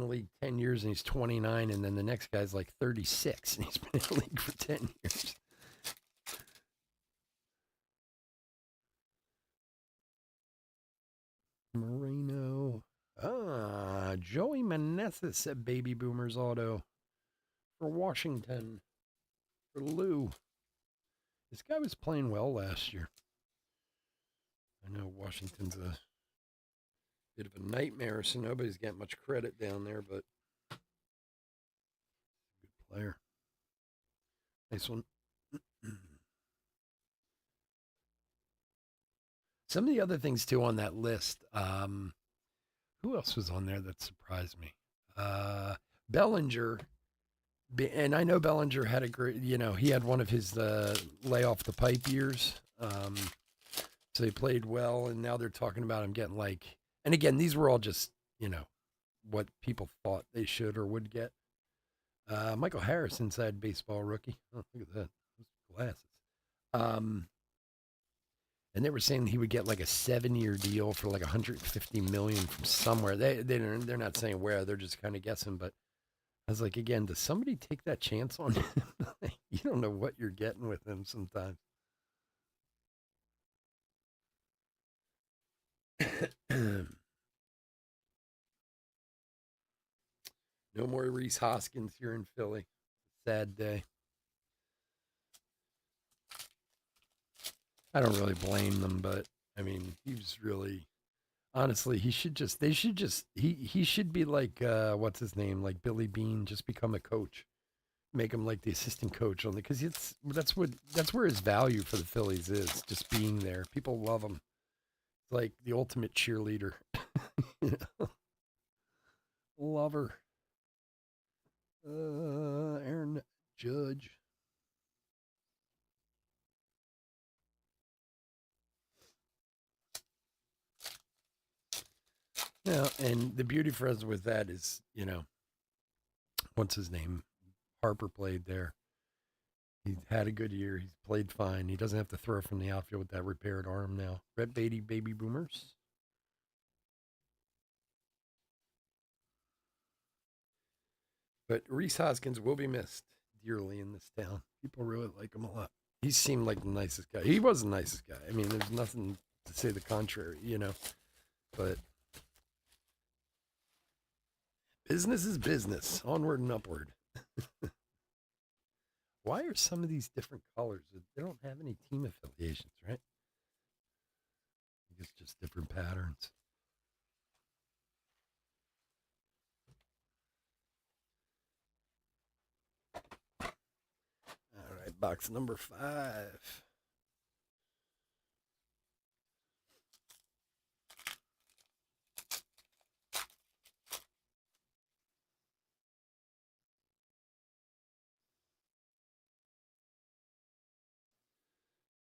Speaker 1: league 10 years and he's 29, and then the next guy's like 36 and he's been in the league for 10 years. Moreno. Joey Meneses at Baby Boomers Auto for Washington. For Lou. This guy was playing well last year. I know Washington's a bit of a nightmare, so nobody's got much credit down there, but good player. Nice one. Some of the other things too on that list. Who else was on there that surprised me? Bellinger, and I know Bellinger had a great. You know, he had one of his lay off the pipe years. So he played well, and now they're talking about him getting like. And again, these were all just what people thought they should or would get. Michael Harris, inside baseball rookie. Oh, look at that. Those glasses. And they were saying he would get like a 7-year deal for like 150 million from somewhere. They're not saying where. They're just kind of guessing. But I was like, again, does somebody take that chance on him? You don't know what you're getting with him sometimes. No more Rhys Hoskins here in Philly. Sad day. I don't really blame them, but I mean, he was really honestly, he should be like what's his name? Like Billy Bean, just become a coach. Make him like the assistant coach on the because that's where his value for the Phillies is, just being there. People love him. It's like the ultimate cheerleader. Lover. Aaron Judge. Yeah, and the beauty for us with that is, what's his name? Harper played there. He had a good year. He's played fine. He doesn't have to throw from the outfield with that repaired arm now. Brett Beatty, Baby Boomers. But Rhys Hoskins will be missed dearly in this town. People really like him a lot. He seemed like the nicest guy. He was the nicest guy. I mean, there's nothing to say the contrary, But business is business. Onward and upward. Why are some of these different colors? They don't have any team affiliations, right? I guess just different patterns. All right, box number 5.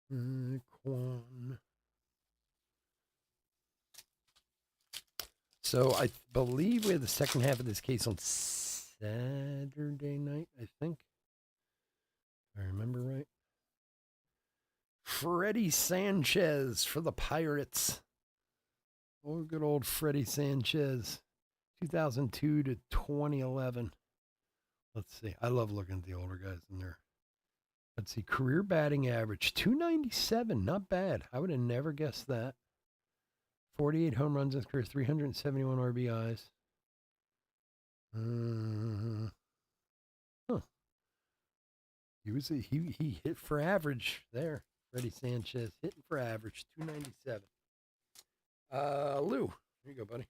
Speaker 1: Quan. So I believe we have the second half of this case on Saturday night, I think. If I remember right. Freddie Sanchez for the Pirates. Oh, good old Freddie Sanchez. 2002 to 2011. Let's see. I love looking at the older guys in there. Let's see. Career batting average 297. Not bad. I would have never guessed that. 48 home runs in his career, 371 RBIs. Huh. He hit for average there. Freddie Sanchez hitting for average, 297. Lou, here you go, buddy.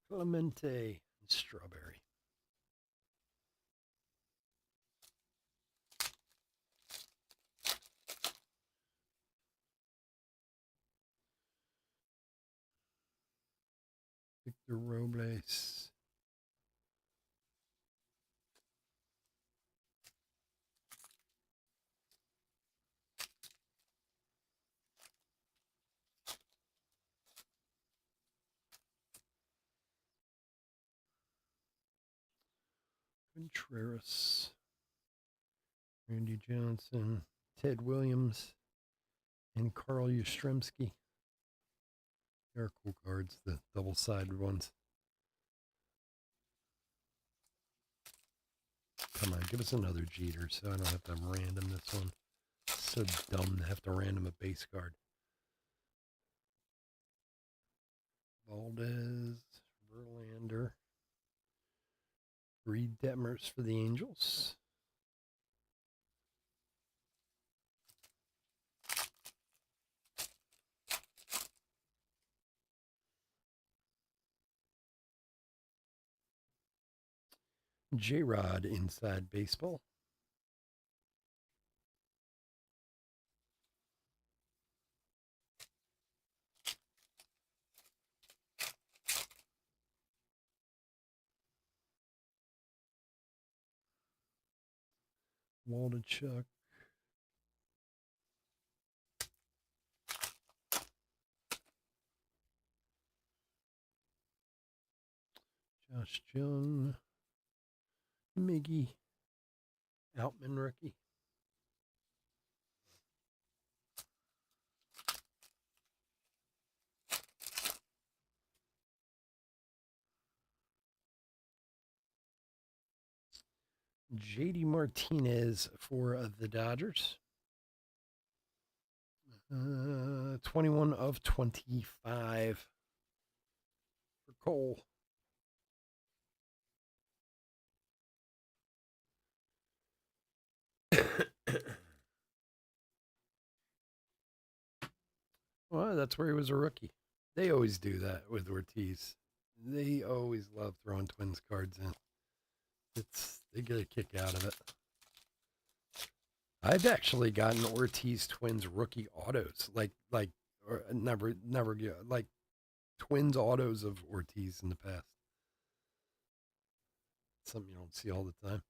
Speaker 1: Clemente and strawberry. Victor Robles. Contreras. Randy Johnson. Ted Williams. And Carl Yastrzemski. They're cool cards, the double-sided ones. Come on, give us another Jeter so I don't have to random this one. It's so dumb to have to random a base card. Valdez, Verlander. Reed Detmers for the Angels. J-Rod inside baseball. Waldichuk. Josh Jung. Miggy. Outman rookie. JD Martinez for the Dodgers. 21 of 25 for Cole. Well, that's where he was a rookie. They always do that with Ortiz. They always love throwing Twins cards in. They get a kick out of it. I've actually gotten Ortiz Twins rookie autos, like Twins autos of Ortiz in the past. Something you don't see all the time.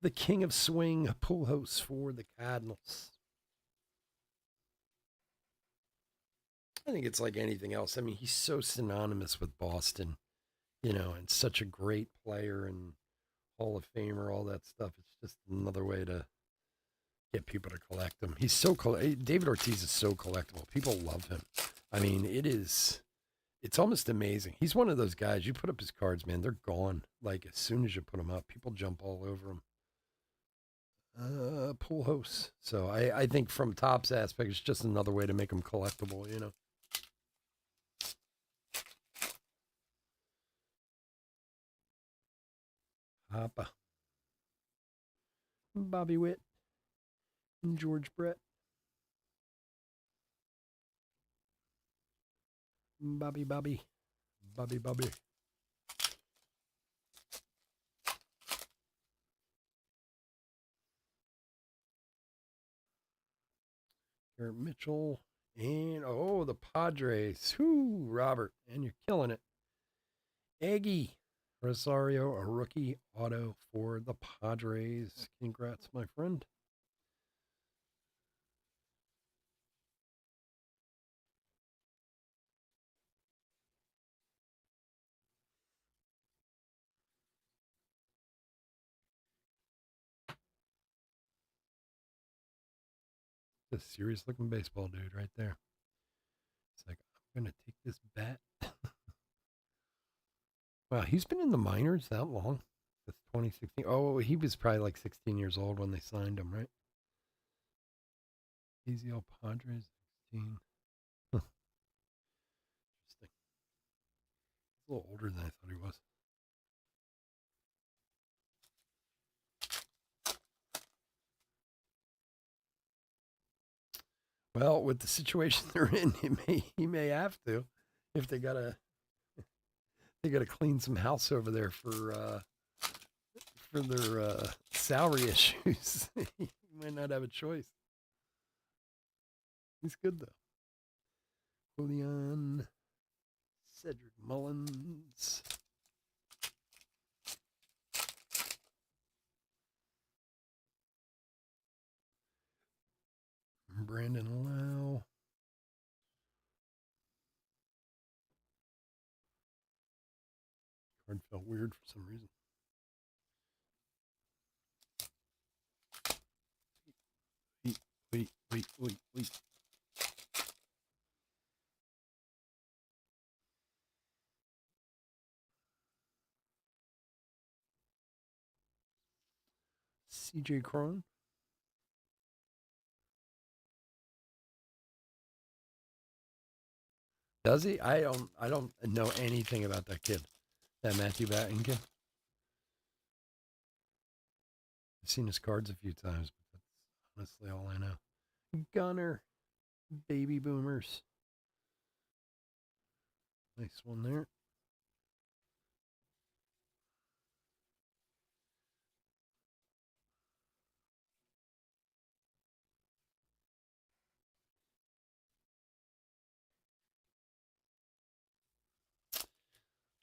Speaker 1: The King of Swing, Pujols for the Cardinals. I think it's like anything else. I mean, he's so synonymous with Boston, and such a great player and Hall of Famer, all that stuff. It's just another way to get people to collect him. David Ortiz is so collectible. People love him. I mean, it's almost amazing. He's one of those guys, you put up his cards, man, they're gone. Like, as soon as you put them up, people jump all over him. Pujols. So I think from Topps aspect, it's just another way to make him collectible, Hoppa. Bobby Witt. And George Brett. Bobby. Garrett Mitchell. And, the Padres. Whoo, Robert. And you're killing it. Eggie Rosario, a rookie auto for the Padres. Congrats, my friend. A serious looking baseball dude right there. It's like, I'm going to take this bat. Wow, he's been in the minors that long. That's 2016. Oh, he was probably like 16 years old when they signed him, right? Easy Padres, 16. Huh, interesting. He's a little older than I thought he was. Well, with the situation they're in, he may have to, if they gotta clean some house over there for their salary issues. He might not have a choice. He's good though. Julian, Cedric Mullins, Brandon Lau. Card felt weird for some reason. Wait. CJ Cron. Does he? I don't know anything about that kid. That Matthew Batten kid. I've seen his cards a few times, but that's honestly all I know. Gunner. Baby boomers. Nice one there.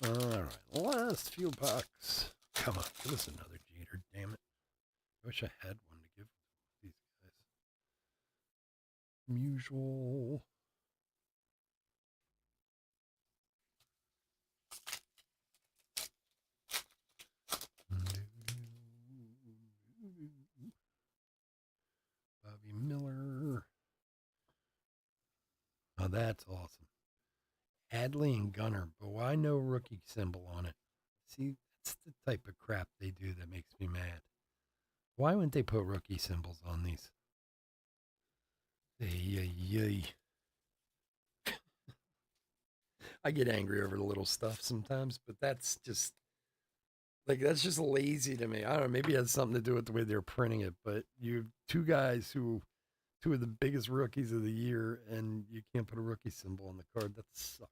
Speaker 1: All right, last few bucks. Come on, give us another Jeter. Damn it! I wish I had one to give these guys. Usual. Bobby Miller. Oh, that's awesome. Adley and Gunner, but why no rookie symbol on it? See, that's the type of crap they do that makes me mad. Why wouldn't they put rookie symbols on these? Hey. I get angry over the little stuff sometimes, but that's just lazy to me. I don't know. Maybe it has something to do with the way they're printing it, but you two guys two of the biggest rookies of the year, and you can't put a rookie symbol on the card. That sucks.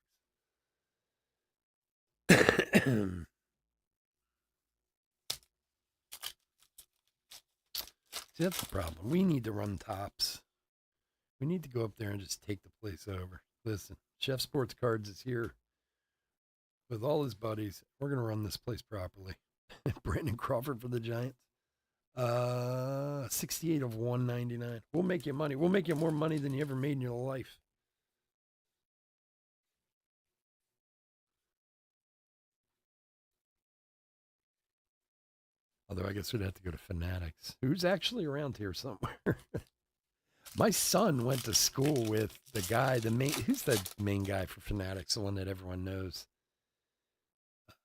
Speaker 1: See, that's the problem. We need to run tops. We need to go up there and just take the place over. Listen, Chef Sports Cards is here with all his buddies. We're gonna run this place properly. Brandon Crawford for the Giants. 68 of 199. We'll make you money. We'll make you more money than you ever made in your life. Although I guess we'd have to go to Fanatics, who's actually around here somewhere. My son went to school with the guy, who's the main guy for Fanatics, the one that everyone knows.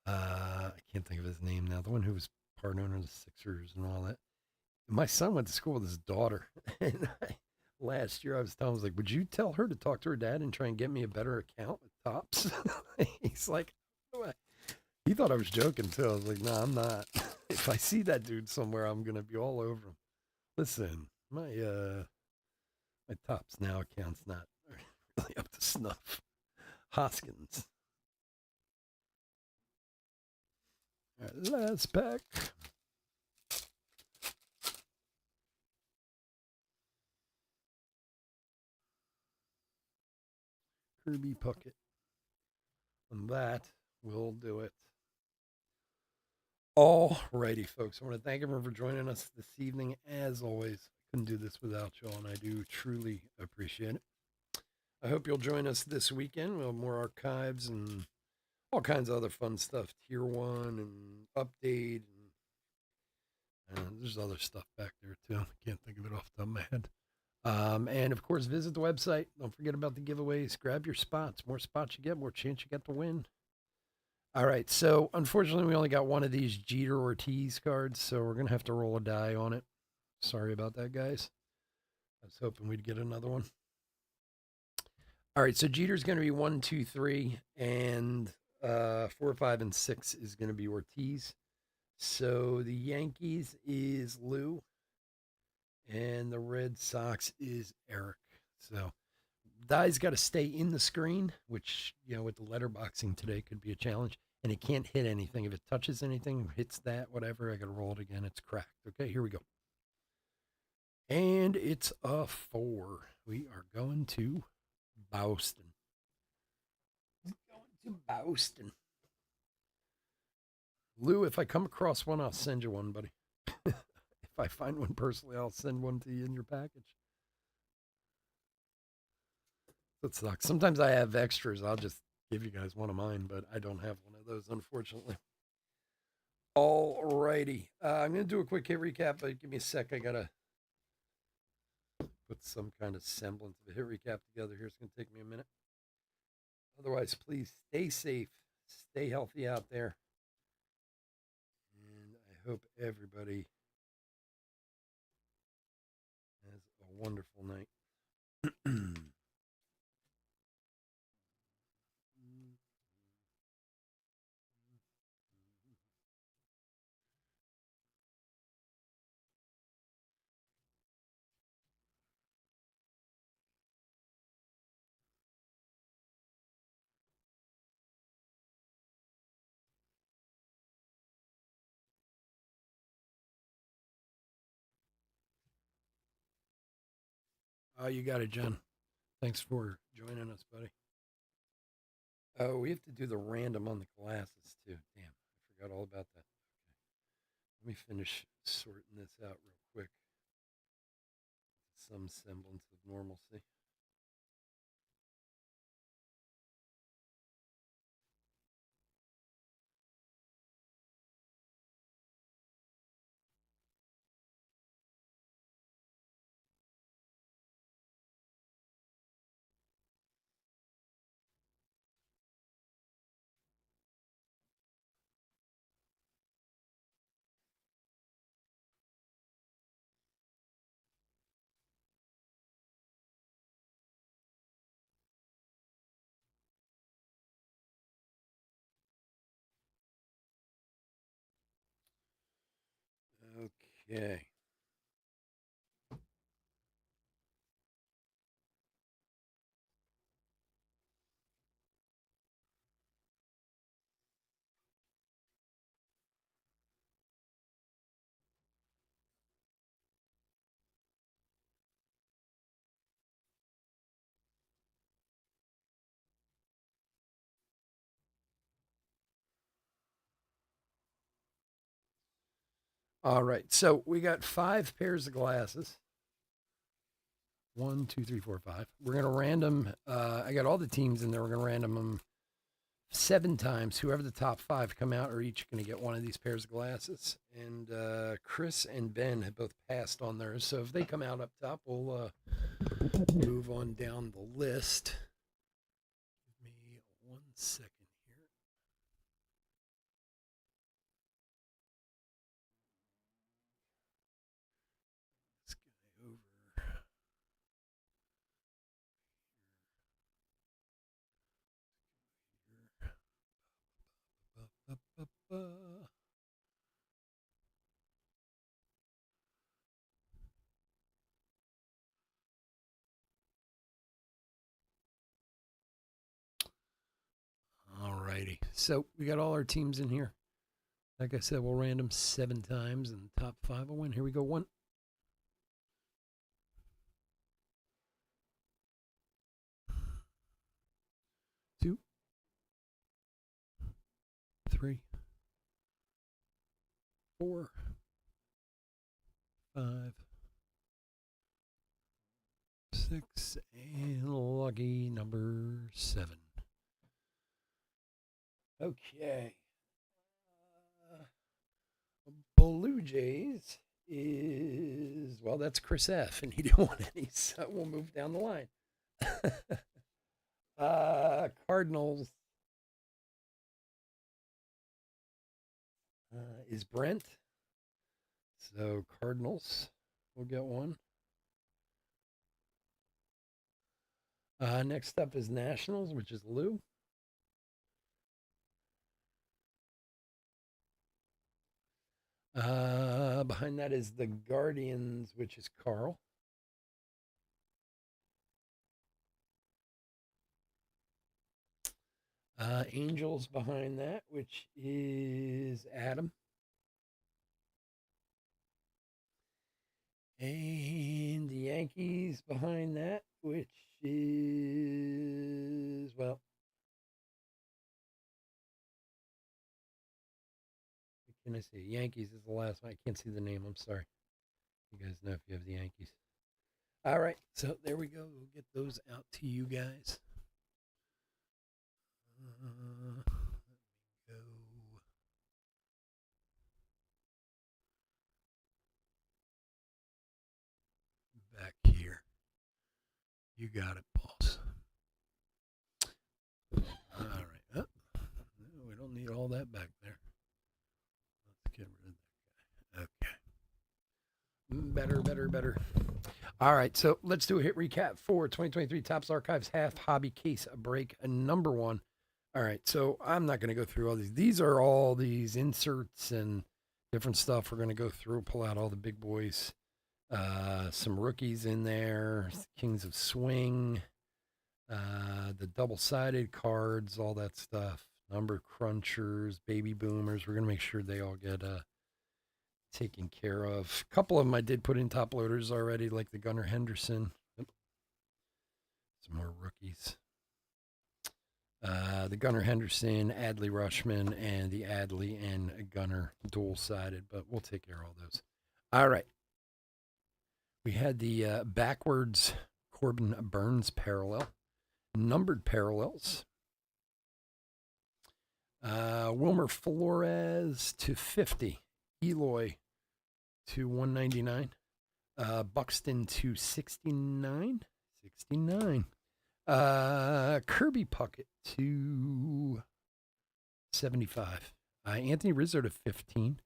Speaker 1: I can't think of his name now. The one who was part owner of the Sixers and all that. My son went to school with his daughter, and last year I was telling him, I was like, "Would you tell her to talk to her dad and try and get me a better account with Tops?" He's like, "What?" He thought I was joking too. I was like, "No, I'm not. If I see that dude somewhere, I'm gonna be all over him." Listen, my Tops Now account's not really up to snuff. Hoskins. All right, last pack. Kirby Puckett. And that will do it. All righty, folks. I want to thank everyone for joining us this evening. As always, I couldn't do this without y'all, and I do truly appreciate it. I hope you'll join us this weekend. We'll have more archives and all kinds of other fun stuff. Tier 1 and update. And there's other stuff back there, too. I can't think of it off the top of my head. And of course, visit the website. Don't forget about the giveaways. Grab your spots. More spots you get, more chance you get to win. All right. So unfortunately, we only got one of these Jeter Ortiz cards, so we're gonna have to roll a die on it. Sorry about that, guys. I was hoping we'd get another one. All right. So Jeter's gonna be 1, 2, 3, and 4, 5, and 6 is gonna be Ortiz. So the Yankees is Lou, and the Red Sox is Eric. So die's got to stay in the screen, which, with the letterboxing today could be a challenge. And it can't hit anything. If it touches anything, hits that, whatever, I got to roll it again. It's cracked. Okay, here we go. And it's a 4. We are going to Boston. Lou, if I come across one, I'll send you one, buddy. If I find one personally, I'll send one to you in your package. That sucks. Sometimes I have extras. I'll just give you guys one of mine, but I don't have one of those, unfortunately. All righty. I'm going to do a quick hit recap, but give me a sec. I got to put some kind of semblance of a hit recap together here. It's going to take me a minute. Otherwise, please stay safe, stay healthy out there. And I hope everybody has a wonderful night. Oh, you got it, John. Thanks for joining us, buddy. Oh, we have to do the random on the glasses, too. Damn, I forgot all about that. Okay. Let me finish sorting this out real quick. Some semblance of normalcy. Okay. All right. So we got 5 pairs of glasses. 1, 2, 3, 4, 5. We're going to random. I got all the teams in there. We're going to random them 7 times. Whoever the top 5 come out are each going to get one of these pairs of glasses. And Chris and Ben have both passed on theirs. So if they come out up top, we'll move on down the list. Give me 1 second here. This guy over. All righty. So we got all our teams in here. Like I said, we'll random 7 times, and the top 5 will win. Here we go. 1, 2, 3, 4, 5, 6, and lucky number 7. Okay. Blue Jays is, well, that's Chris F., and he didn't want any, so we'll move down the line. Cardinals is Brent. So Cardinals will get one. Next up is Nationals, which is Lou. Behind that is the Guardians, which is Carl. Angels behind that, which is Adam. And the Yankees behind that, which is, well, what can I say? Yankees is the last one. I can't see the name. I'm sorry. You guys know if you have the Yankees. All right. So there we go. We'll get those out to you guys. Let me go. Back here. You got it, boss. All right. Oh, no, we don't need all that back there. Let's get rid of that guy. Okay. Better. All right, so let's do a hit recap for 2023 Topps Archives Half Hobby Case Break number 1. All right, so I'm not going to go through all these. These are all these inserts and different stuff. We're going to go through, pull out all the big boys. Some rookies in there, Kings of Swing, the double-sided cards, all that stuff. Number crunchers, baby boomers. We're going to make sure they all get taken care of. A couple of them I did put in top loaders already, like the Gunnar Henderson. Some more rookies. The Gunnar Henderson, Adley Rutschman, and the Adley and Gunnar dual-sided, but we'll take care of all those. All right. We had the backwards Corbin Burns parallel, numbered parallels. Wilmer Flores to 50. Eloy to 199. Buxton to 69. 69. Kirby Puckett to 75. Anthony Rizzo to 15.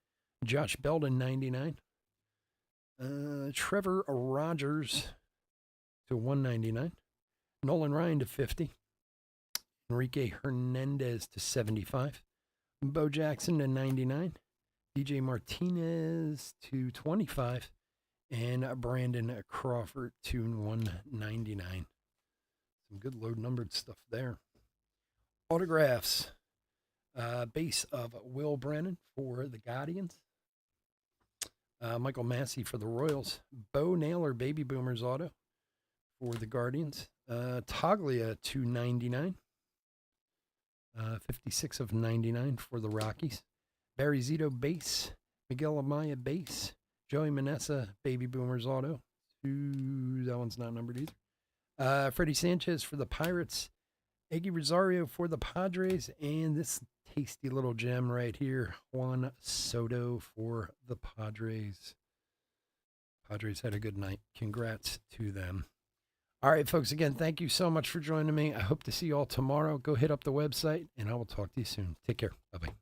Speaker 1: Josh Bell to 99. Trevor Rogers to 199. Nolan Ryan to 50. Enrique Hernandez to 75. Bo Jackson to 99. DJ Martinez to 25. And Brandon Crawford to 199. Some good low numbered stuff there. Autographs. Base of Will Brennan for the Guardians. Michael Massey for the Royals. Bo Naylor, Baby Boomers auto for the Guardians. Toglia to 99. 56 of 99 for the Rockies. Barry Zito base. Miguel Amaya base. Joey Manessa, Baby Boomers auto. That one's not numbered either. Freddie Sanchez for the Pirates. Eggy Rosario for the Padres. And this tasty little gem right here, Juan Soto for the Padres. Padres had a good night. Congrats to them. All right, folks, again, thank you so much for joining me. I hope to see you all tomorrow. Go hit up the website, and I will talk to you soon. Take care. Bye-bye.